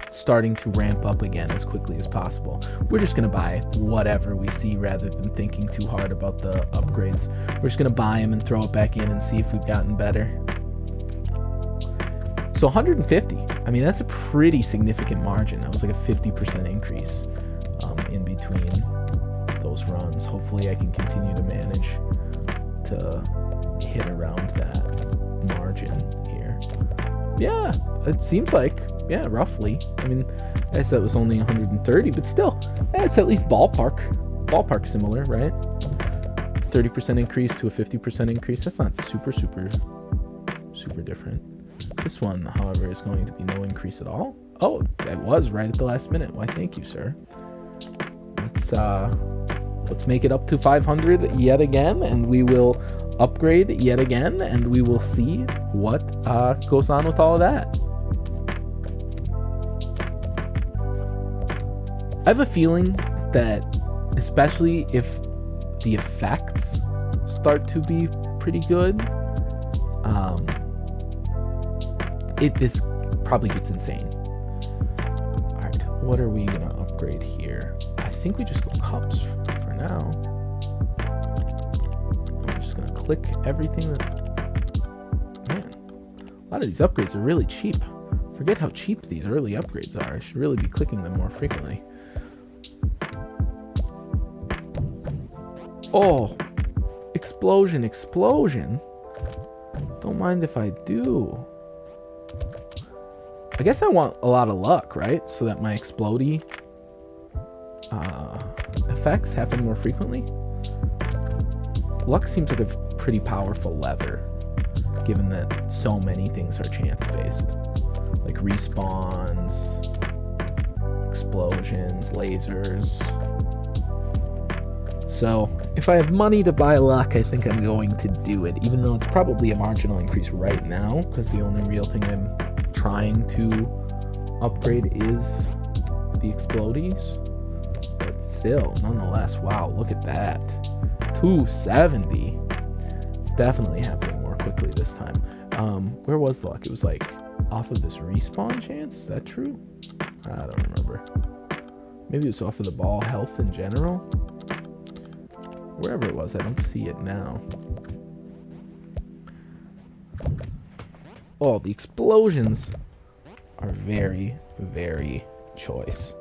starting to ramp up again as quickly as possible, we're just going to buy whatever we see rather than thinking too hard about the upgrades. We're just going to buy them and throw it back in and see if we've gotten better. So 150, I mean, that's a pretty significant margin. That was like a 50% increase in between those runs. Hopefully I can continue to manage to hit around that margin here. Yeah, it seems like, yeah, roughly. I mean, I said it was only 130, but still, it's at least ballpark similar, right? 30% increase to a 50% increase. That's not super different. This one, however, is going to be no increase at all. Oh, that was right at the last minute. Why, thank you, sir. Let's make it up to 500 yet again, and we will upgrade yet again, and we will see what goes on with all of that. I have a feeling that, especially if the effects start to be pretty good, this probably gets insane. All right, what are we gonna upgrade here? I think we just go cups for now. I'm just gonna click everything that. Man, a lot of these upgrades are really cheap. Forget how cheap these early upgrades are. I should really be clicking them more frequently. Oh, explosion. Don't mind if I do. I guess I want a lot of luck, right? So that my explodey effects happen more frequently. Luck seems like a pretty powerful lever, given that so many things are chance-based. Like respawns, explosions, lasers. So if I have money to buy luck, I think I'm going to do it, even though it's probably a marginal increase right now, because the only real thing I'm trying to upgrade is the explodies. But still, nonetheless, wow, look at that. 270. It's definitely happening more quickly this time. Where was the luck? It was like off of this respawn chance? Is that true? I don't remember. Maybe it was off of the ball health in general. Wherever it was, I don't see it now. Oh, the explosions are very, very choice.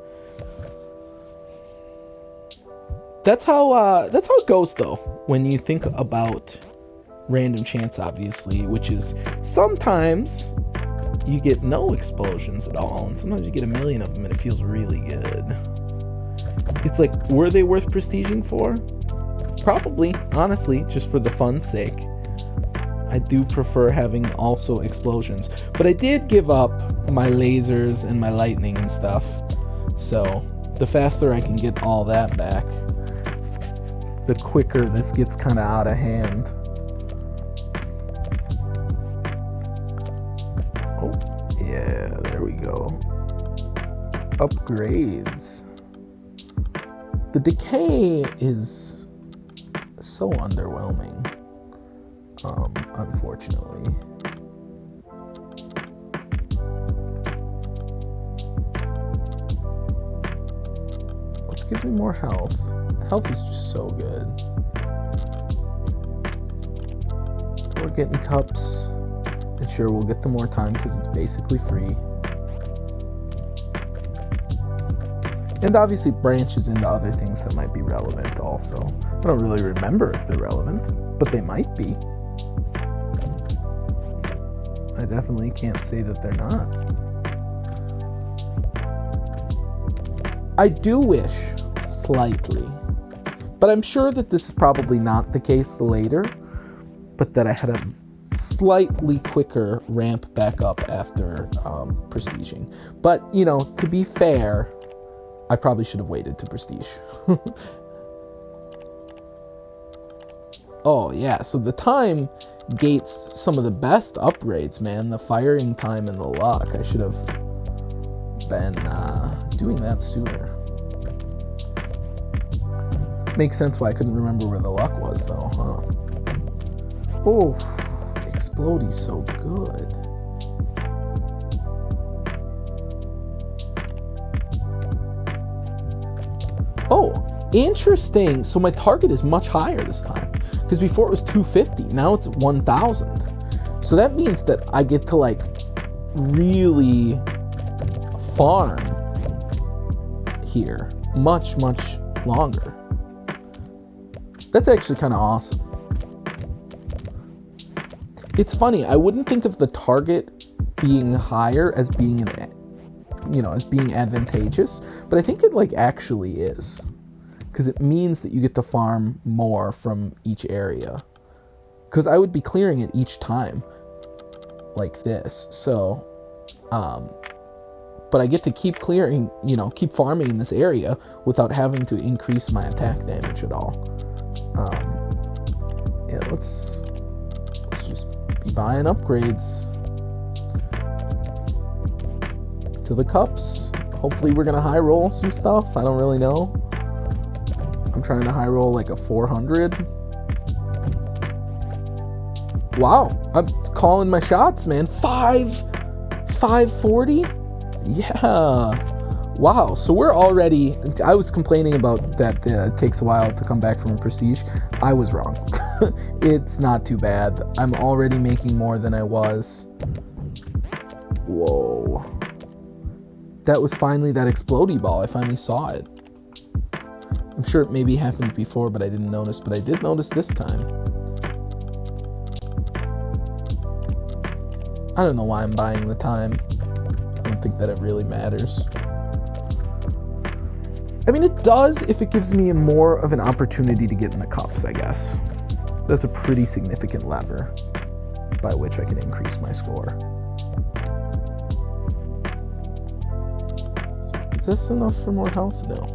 That's how it goes, though, when you think about random chance, obviously, which is sometimes you get no explosions at all, and sometimes you get a million of them, and it feels really good. It's like, were they worth prestiging for? Probably, honestly, just for the fun's sake. I do prefer having also explosions. But I did give up my lasers and my lightning and stuff. So the faster I can get all that back, the quicker this gets kind of out of hand. Oh, yeah, there we go. Upgrades. The decay is so underwhelming. Unfortunately. Let's give me more health. Health is just so good. We're getting cups. And sure, we'll get the more time because it's basically free. And obviously branches into other things that might be relevant also. I don't really remember if they're relevant, but they might be. I definitely can't say that they're not. I do wish, slightly, but I'm sure that this is probably not the case later, but that I had a slightly quicker ramp back up after prestiging. But, you know, to be fair, I probably should have waited to prestige. Oh, yeah, so the time gates some of the best upgrades, man. The firing time and the luck. I should have been doing that sooner. Makes sense why I couldn't remember where the luck was, though, huh? Oh, Explodey's so good. Oh, interesting. So my target is much higher this time. Because before it was 250, now it's 1,000. So that means that I get to, like, really farm here much, much longer. That's actually kind of awesome. It's funny, I wouldn't think of the target being higher as being as being advantageous, but I think it like actually is, because it means that you get to farm more from each area. Because I would be clearing it each time, like this. So, but I get to keep clearing, keep farming in this area without having to increase my attack damage at all. Yeah, let's just be buying upgrades to the cups. Hopefully we're gonna high roll some stuff. I don't really know. I'm trying to high roll like a 400. Wow, I'm calling my shots, man. 540. Yeah. Wow, so we're already... I was complaining about that it takes a while to come back from a prestige. I was wrong. It's not too bad. I'm already making more than I was. Whoa. That was finally that explodey ball. I finally saw it. I'm sure it maybe happened before, but I didn't notice. But I did notice this time. I don't know why I'm buying the time. I don't think that it really matters. I mean, it does if it gives me more of an opportunity to get in the cups, I guess. That's a pretty significant lever by which I can increase my score. Is this enough for more health? No.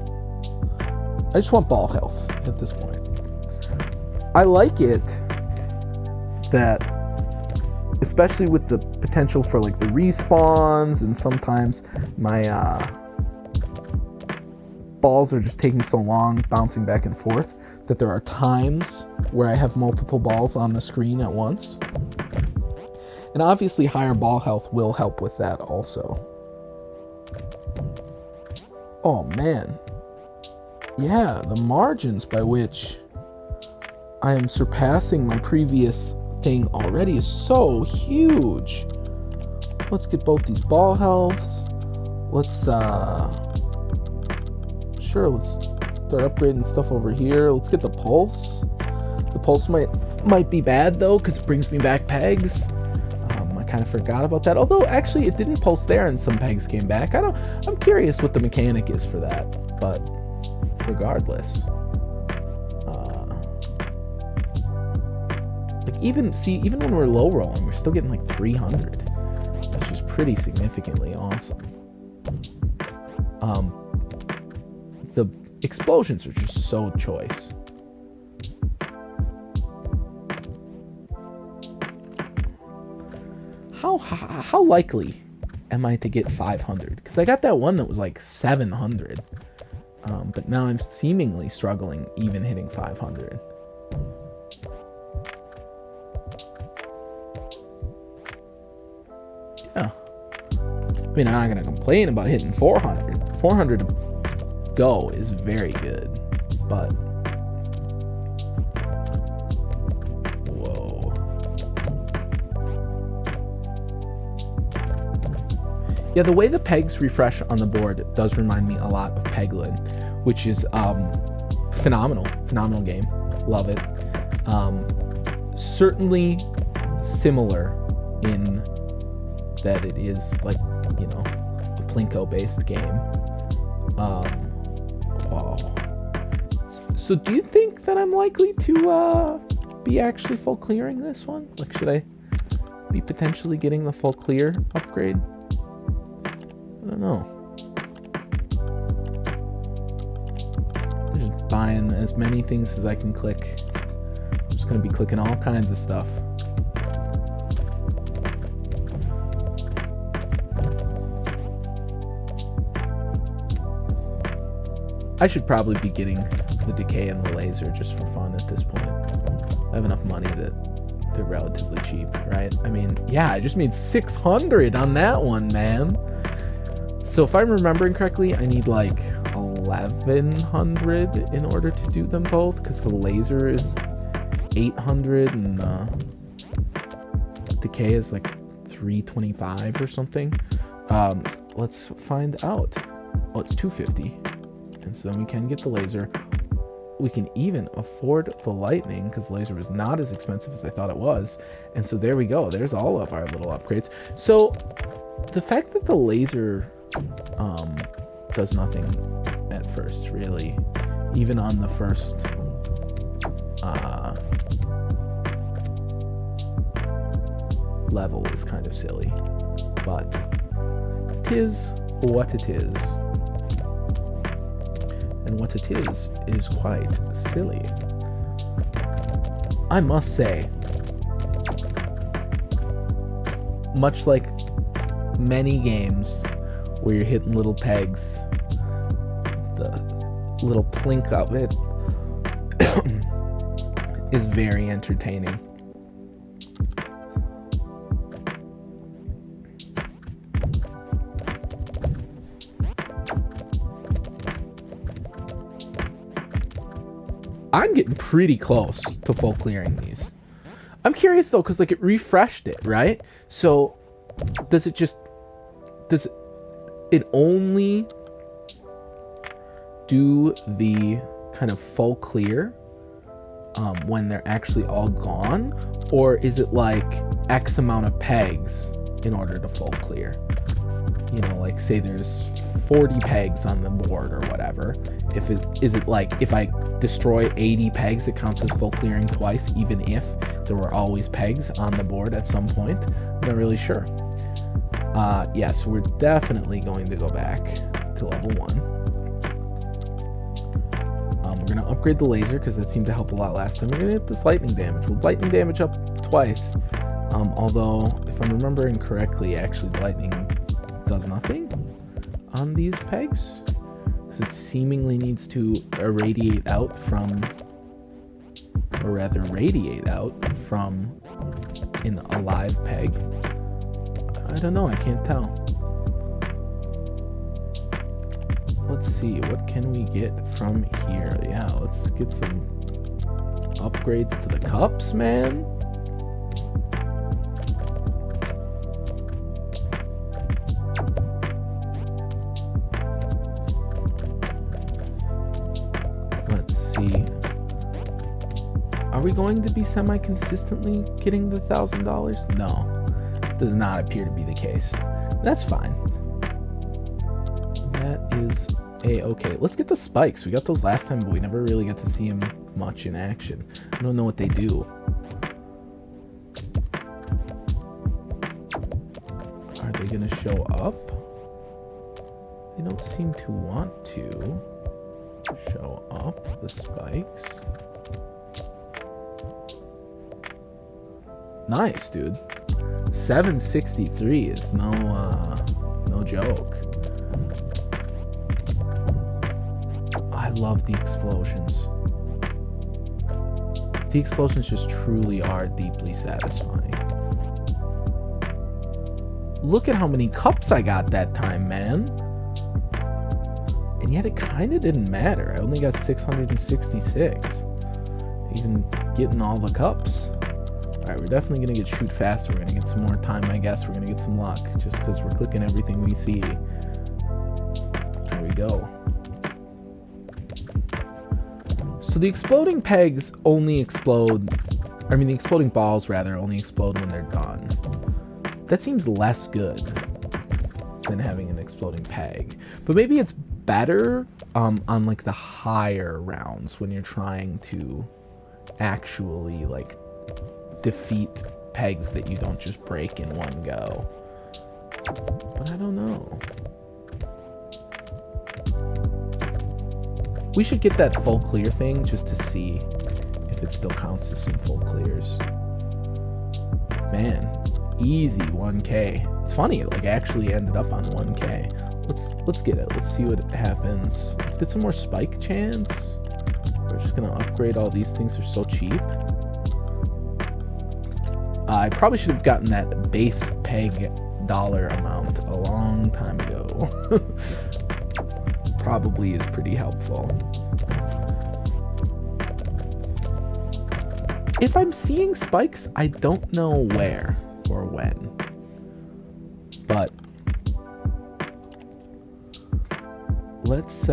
I just want ball health at this point. I like it that, especially with the potential for like the respawns, and sometimes my balls are just taking so long bouncing back and forth, that there are times where I have multiple balls on the screen at once. And obviously higher ball health will help with that also. Oh man. Yeah, the margins by which I am surpassing my previous thing already is so huge. Let's get both these ball healths. Let's start upgrading stuff over here. Let's get the pulse. The pulse might be bad though, because it brings me back pegs. I kind of forgot about that. Although actually it didn't pulse there and some pegs came back. I'm curious what the mechanic is for that. But regardless. Even when we're low rolling, we're still getting like 300. That's just pretty significantly awesome. The explosions are just so choice. How likely am I to get 500? Because I got that one that was like 700. But now I'm seemingly struggling even hitting 500. Yeah. I mean, I'm not going to complain about hitting 400. 400 to go is very good, but... Whoa. Yeah, the way the pegs refresh on the board does remind me a lot of Peglin, which is phenomenal. Phenomenal game. Love it. Certainly similar in that it is like, a Plinko-based game. Wow. So do you think that I'm likely to be actually full clearing this one? Like, should I be potentially getting the full clear upgrade? I don't know. Just buying as many things as I can click. I'm just gonna be clicking all kinds of stuff. I should probably be getting the decay and the laser just for fun at this point. I have enough money that they're relatively cheap, right? I mean, yeah, I just made 600 on that one, man. So if I'm remembering correctly, I need like 1100 in order to do them both, because the laser is 800 and decay is like 325 or something. Let's find out. Oh, it's 250. And so then we can get the laser. We can even afford the lightning, because the laser was not as expensive as I thought it was. And so there we go. There's all of our little upgrades. So the fact that the laser does nothing at first, really, even on the first level, is kind of silly. But it is what it is. And what it is quite silly. I must say, much like many games where you're hitting little pegs, the little plink of it is very entertaining. I'm getting pretty close to full clearing these. I'm curious though, because like it refreshed it, right? So does it only do the kind of full clear when they're actually all gone? Or is it like X amount of pegs in order to full clear? You know, like say there's 40 pegs on the board or whatever. Is it like if I destroy 80 pegs, it counts as full clearing twice, even if there were always pegs on the board at some point? I'm not really sure. Yeah, so we're definitely going to go back to level 1. We're going to upgrade the laser because that seemed to help a lot last time. We're going to hit this lightning damage. We'll lightning damage up twice. Although, if I'm remembering correctly, actually the lightning does nothing on these pegs. Because it seemingly needs to radiate out from an alive peg. I don't know, I can't tell. Let's see, what can we get from here? Yeah, let's get some upgrades to the cups, man. Let's see. Are we going to be semi-consistently getting the $1,000? No. Does not appear to be the case. That's fine. That is a-okay. Let's get the spikes. We got those last time, but we never really got to see them much in action. I don't know what they do. Are they going to show up? They don't seem to want to show up, the spikes. Nice, dude. 763 is no joke. I love the explosions. The explosions just truly are deeply satisfying. Look at how many cups I got that time, man. And yet it kind of didn't matter. I only got 666. Even getting all the cups. Alright, we're definitely going to get shoot faster. We're going to get some more time, I guess. We're going to get some luck. Just because we're clicking everything we see. There we go. So the exploding pegs only explode... I mean, the exploding balls, rather, only explode when they're done. That seems less good than having an exploding peg. But maybe it's better on, like, the higher rounds when you're trying to actually, like... defeat pegs that you don't just break in one go. But I don't know. We should get that full clear thing just to see if it still counts as some full clears. Man, easy 1K. It's funny, it like actually ended up on 1K. Let's get it. Let's see what happens. Let's get some more spike chance. We're just gonna upgrade all these things. They're so cheap. I probably should have gotten that base peg dollar amount a long time ago. Probably is pretty helpful. If I'm seeing spikes, I don't know where or when. But let's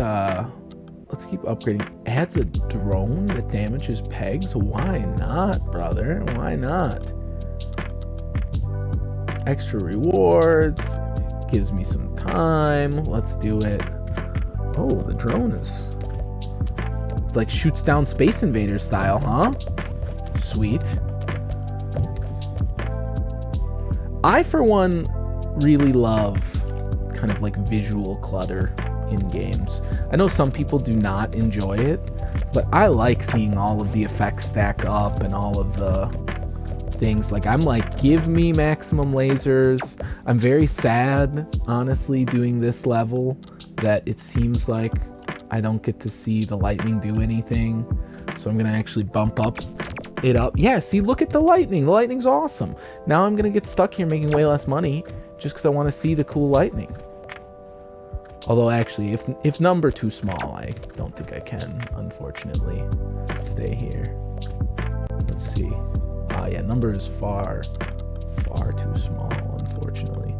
keep upgrading. Adds a drone that damages pegs. Why not, brother? Why not? Extra rewards. Gives me some time. Let's do it. Oh, the drone is like shoots down Space Invaders style, huh? Sweet. I, for one, really love kind of like visual clutter in games. I know some people do not enjoy it, but I like seeing all of the effects stack up and all of the things. Like, I'm like, give me maximum lasers. I'm very sad, honestly, doing this level, that it seems like I don't get to see the lightning do anything. So I'm gonna actually bump it up. Yeah, see, look at the lightning. The lightning's awesome. Now I'm gonna get stuck here making way less money just because I want to see the cool lightning. Although actually, if number too small, I don't think I can, unfortunately, stay here. Let's see. Yeah, number is far too small, unfortunately.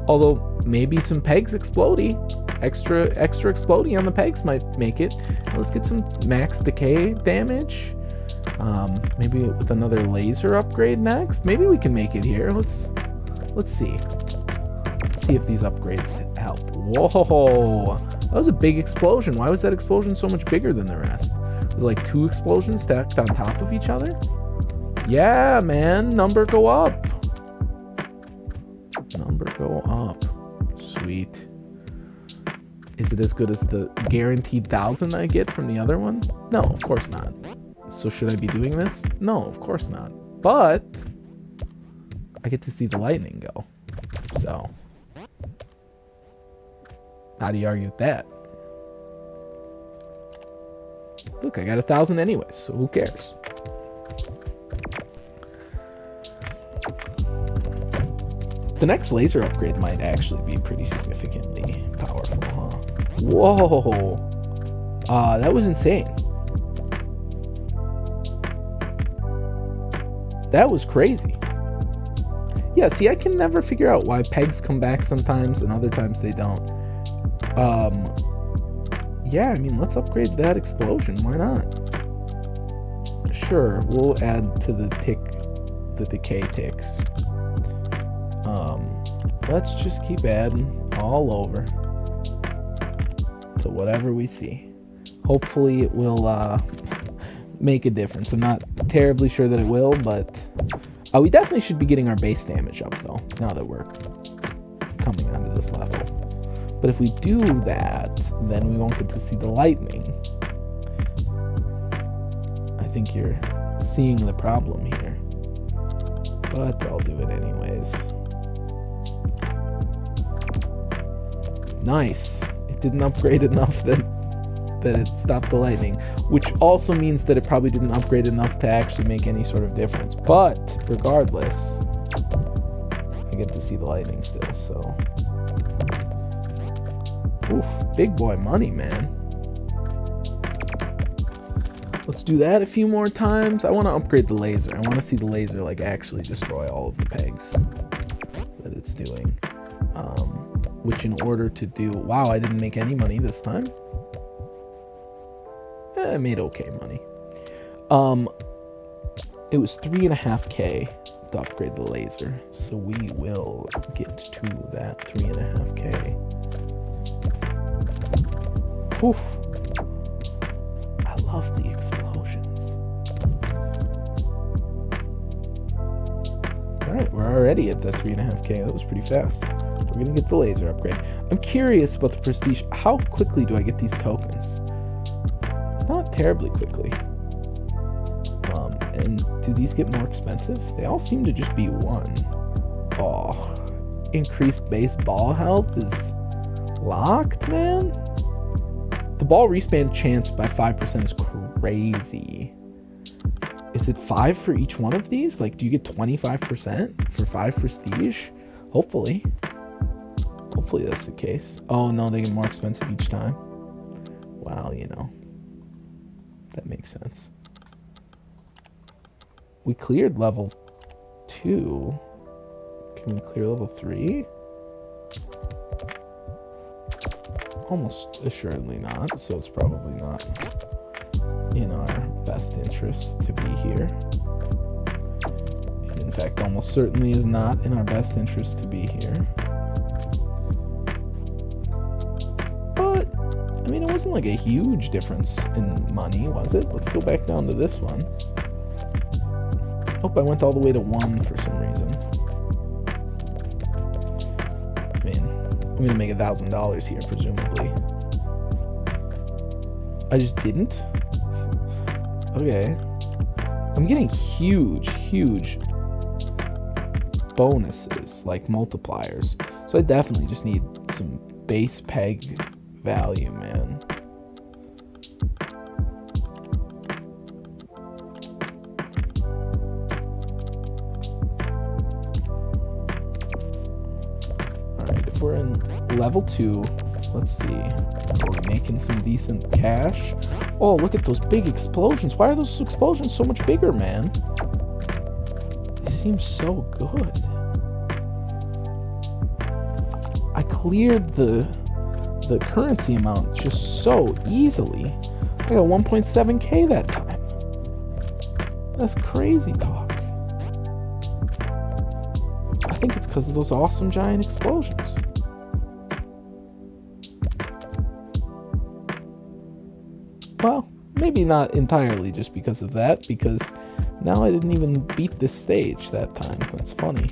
Although maybe some pegs explodey. Extra explodey on the pegs might make it. Let's get some max decay damage. Maybe with another laser upgrade next. Maybe we can make it here. Let's see. Let's see if these upgrades help. Whoa, that was a big explosion. Why was that explosion so much bigger than the rest? Was it like 2 explosions stacked on top of each other? Yeah, man, number go up. Number go up. Sweet. Is it as good as the guaranteed 1,000 I get from the other one? No, of course not. So should I be doing this? No, of course not. But I get to see the lightning go. So how do you argue with that? Look, I got 1,000 anyways, so who cares? The next laser upgrade might actually be pretty significantly powerful, huh? Whoa! That was insane. That was crazy. Yeah, see, I can never figure out why pegs come back sometimes and other times they don't. Yeah, I mean, let's upgrade that explosion. Why not? Sure, we'll add to the decay ticks. Let's just keep adding all over to whatever we see. Hopefully it will make a difference. I'm not terribly sure that it will, but we definitely should be getting our base damage up, though, now that we're coming onto this level. But if we do that, then we won't get to see the lightning. I think you're seeing the problem here, but I'll do it anyways. Nice. It didn't upgrade enough that it stopped the lightning, which also means that it probably didn't upgrade enough to actually make any sort of difference. But regardless, I get to see the lightning still, so. Oof, big boy money, man. Let's do that a few more times. I want to upgrade the laser. I want to see the laser like actually destroy all of the pegs that it's doing. Which in order to do... Wow, I didn't make any money this time. I made okay money. It was 3.5K to upgrade the laser. So we will get to that 3.5K. Oof. I love the explosions. Alright, we're already at that 3.5k. That was pretty fast. We're gonna get the laser upgrade. I'm curious about the prestige. How quickly do I get these tokens? Not terribly quickly. And do these get more expensive? They all seem to just be 1. Oh, increased base ball health is locked, man. The ball respawn chance by 5% is crazy. Is it 5 for each one of these? Like, do you get 25% for 5 prestige? Hopefully. Hopefully that's the case. Oh, no, they get more expensive each time. Wow, you know. That makes sense. We cleared level 2. Can we clear level 3? Almost assuredly not, so it's probably not in our best interest to be here. And in fact, almost certainly is not in our best interest to be here. But, I mean, it wasn't like a huge difference in money, was it? Let's go back down to this one. Nope, I went all the way to 1 for some reason. I mean, I'm gonna make $1,000 here, presumably. I just didn't? Okay. I'm getting huge bonuses, like multipliers. So I definitely just need some base peg value, man. Alright, if we're in level 2, let's see. Are we making some decent cash? Oh, look at those big explosions. Why are those explosions so much bigger, man? They seem so good. I cleared the currency amount just so easily. I got 1.7k that time. That's crazy talk. I think it's because of those awesome giant explosions. Well, maybe not entirely just because of that, because now I didn't even beat this stage that time. That's funny.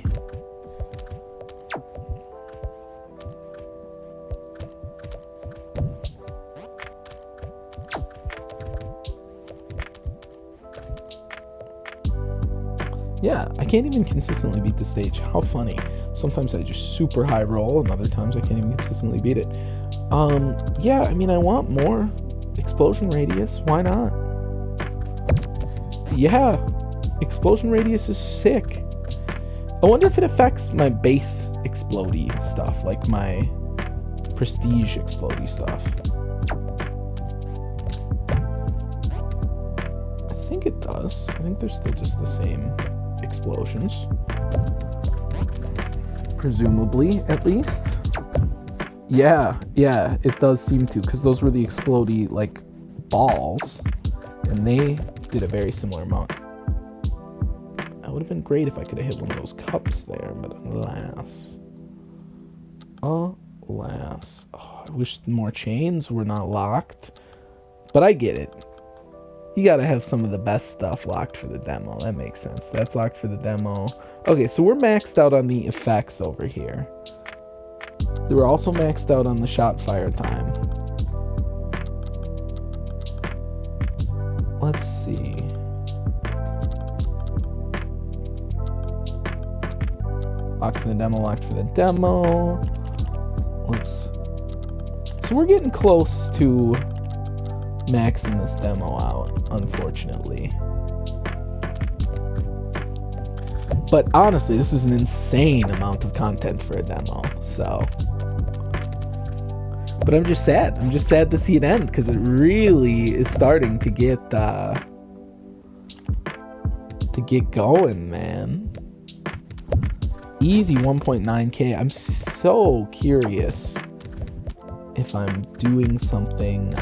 Yeah, I can't even consistently beat the stage. How funny. Sometimes I just super high roll, and other times I can't even consistently beat it. Yeah, I mean, I want more explosion radius. Why not? Yeah, explosion radius is sick. I wonder if it affects my base explodey stuff, like my prestige explodey stuff. I think it does. I think they're still just the same explosions. Presumably, at least. Yeah, it does seem to, because those were the explodey, like, balls, and they did a very similar amount. It would have been great if I could have hit one of those cups there, but alas. Oh, I wish more chains were not locked, but I get it. You gotta have some of the best stuff locked for the demo. That makes sense. That's locked for the demo. Okay, so we're maxed out on the effects over here. They were also maxed out on the shot fire time. Let's see. Locked for the demo, locked for the demo. So we're getting close to maxing this demo out, unfortunately. But honestly, this is an insane amount of content for a demo, so. But I'm just sad. I'm just sad to see it end, because it really is starting to get going, man. Easy 1.9k. I'm so curious if I'm doing something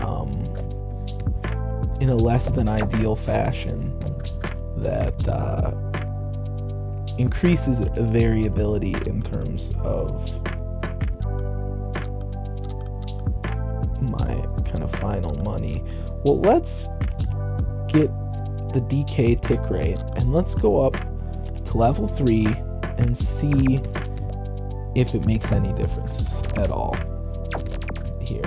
in a less than ideal fashion that increases variability in terms of my kind of final money. Well, let's get the DK tick rate, and let's go up to level 3 and see if it makes any difference at all here.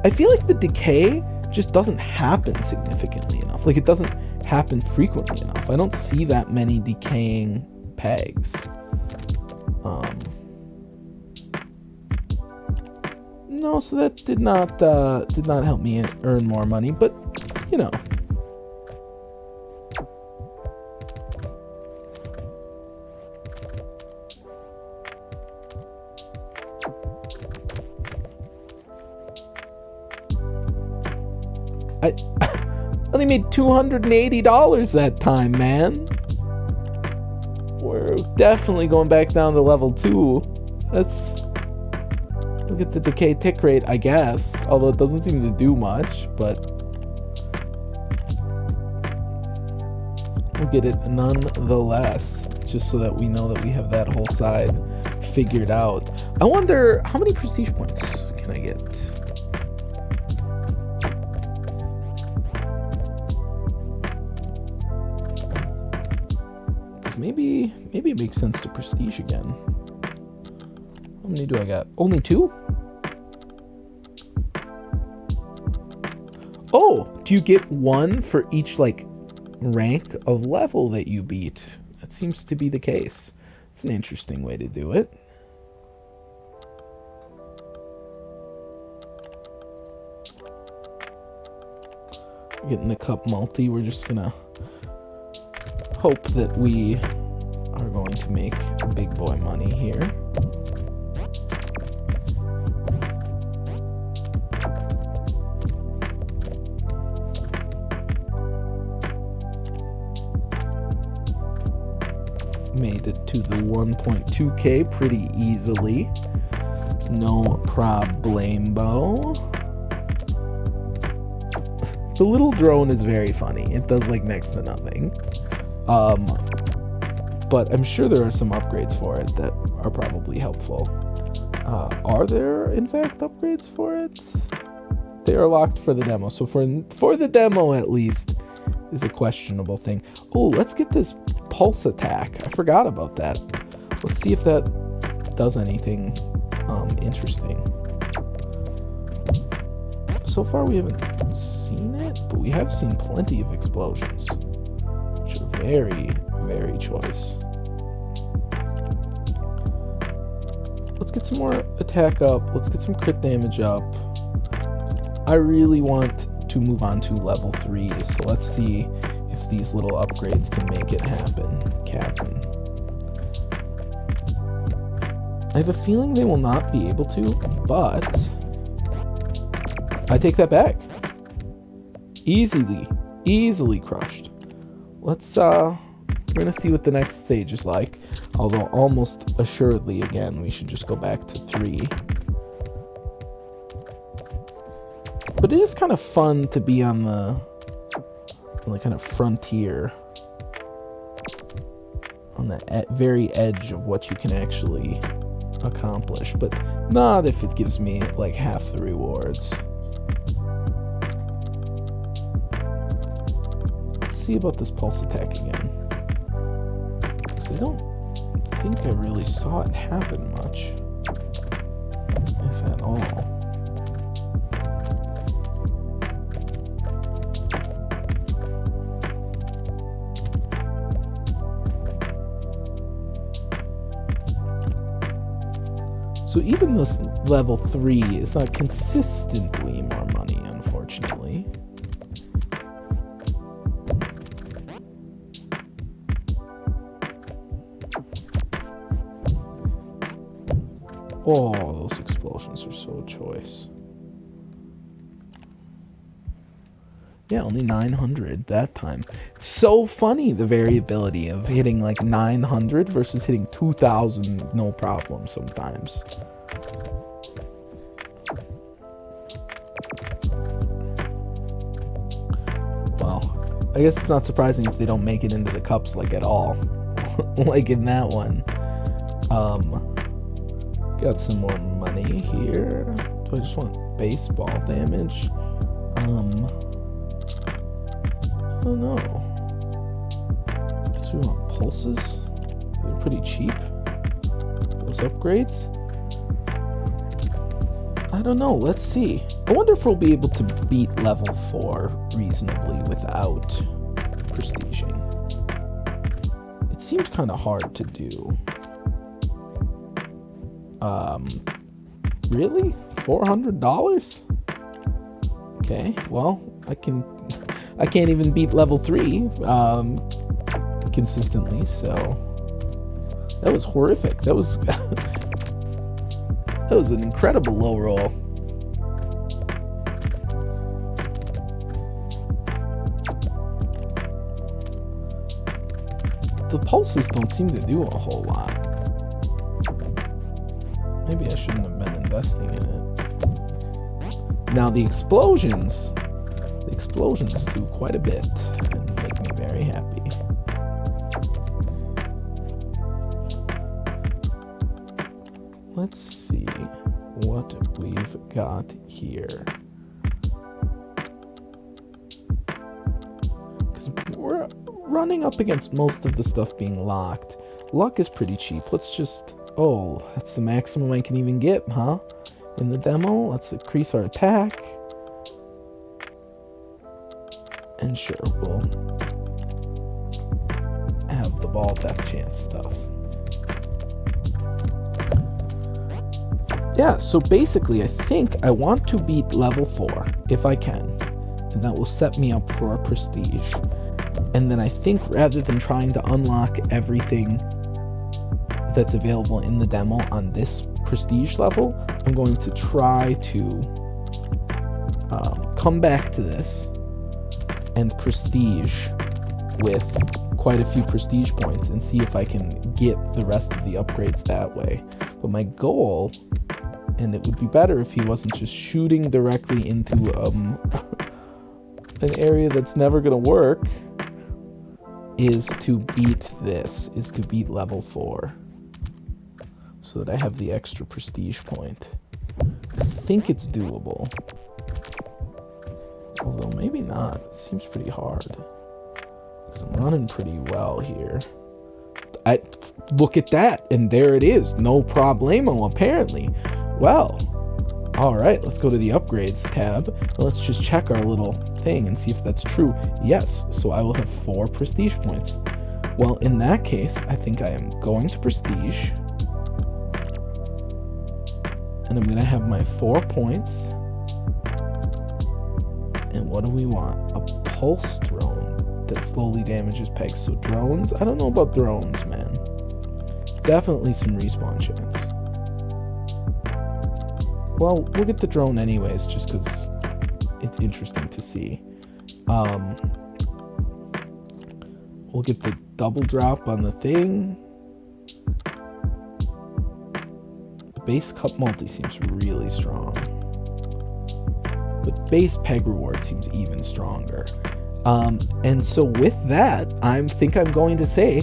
I feel like the decay just doesn't happen significantly enough. Like, it doesn't happen frequently enough. I don't see that many decaying pegs. No, so that did not help me earn more money, but you know. I only made $280 that time, man. We're definitely going back down to level 2. Let's look at the decay tick rate, I guess. Although it doesn't seem to do much, but we'll get it nonetheless, just so that we know that we have that whole side figured out. I wonder, how many prestige points can I get? Maybe it makes sense to prestige again. How many do I got? Only 2? Oh, do you get 1 for each like rank of level that you beat? That seems to be the case. It's an interesting way to do it. Getting the cup multi, we're just gonna hope that we are going to make big boy money here. Made it to the 1.2k pretty easily. No problemo. The little drone is very funny. It does like next to nothing. But I'm sure there are some upgrades for it that are probably helpful. Are there, in fact, upgrades for it? They are locked for the demo. So for the demo, at least, is a questionable thing. Oh, let's get this pulse attack. I forgot about that. Let's see if that does anything interesting. So far, we haven't seen it, but we have seen plenty of explosions. Very, very choice. Let's get some more attack up. Let's get some crit damage up. I really want to move on to level 3, so let's see if these little upgrades can make it happen. Captain. I have a feeling they will not be able to, but I take that back. Easily crushed. Let's, we're gonna see what the next stage is like. Although almost assuredly, again, we should just go back to 3. But it is kind of fun to be on the kind of frontier. On the very edge of what you can actually accomplish. But not if it gives me, like, half the rewards. See about this pulse attack again. I don't think I really saw it happen much, if at all. So even this level 3 is not consistently more money, unfortunately. Oh, those explosions are so choice. Yeah, only 900 that time. It's so funny, the variability of hitting like 900 versus hitting 2,000 no problem sometimes. Well, I guess it's not surprising if they don't make it into the cups like at all. Like in that one. Got some more money here. Do I just want baseball damage? I don't know. Guess we want pulses. They're pretty cheap. those upgrades? I don't know. Let's see. I wonder if we'll be able to beat level 4 reasonably without prestiging. It seems kind of hard to do. Really? $400? Okay, well, I can't even beat level 3 consistently, so that was horrific. That was that was an incredible low roll. The pulses don't seem to do a whole lot. Maybe I shouldn't have been investing in it. Now the explosions do quite a bit and make me very happy. Let's see what we've got here. Because we're running up against most of the stuff being locked. Luck is pretty cheap. Let's just... Oh, that's the maximum I can even get, huh? In the demo, let's increase our attack. And sure, we'll have the ball death chance stuff. Yeah, so basically I think I want to beat level 4, if I can. And that will set me up for a prestige. And then I think rather than trying to unlock everything that's available in the demo on this prestige level, I'm going to try to come back to this and prestige with quite a few prestige points and see if I can get the rest of the upgrades that way. But my goal, and it would be better if he wasn't just shooting directly into an area that's never gonna work, is to beat level 4. So that I have the extra prestige point. I think it's doable. Although maybe not. It seems pretty hard. Because I'm running pretty well here. Look at that, and there it is. No problemo, apparently. Well, alright, let's go to the upgrades tab. Let's just check our little thing and see if that's true. Yes, so I will have 4 prestige points. Well, in that case, I think I am going to prestige. And I'm going to have my 4 points. And what do we want? A pulse drone that slowly damages pegs. So drones? I don't know about drones, man. Definitely some respawn chance. Well, we'll get the drone anyways, just because it's interesting to see. We'll get the double drop on the thing. The base cup multi seems really strong. But base peg reward seems even stronger. And so with that, I think I'm going to say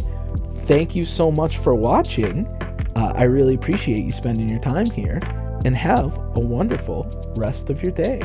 thank you so much for watching. I really appreciate you spending your time here, and have a wonderful rest of your day.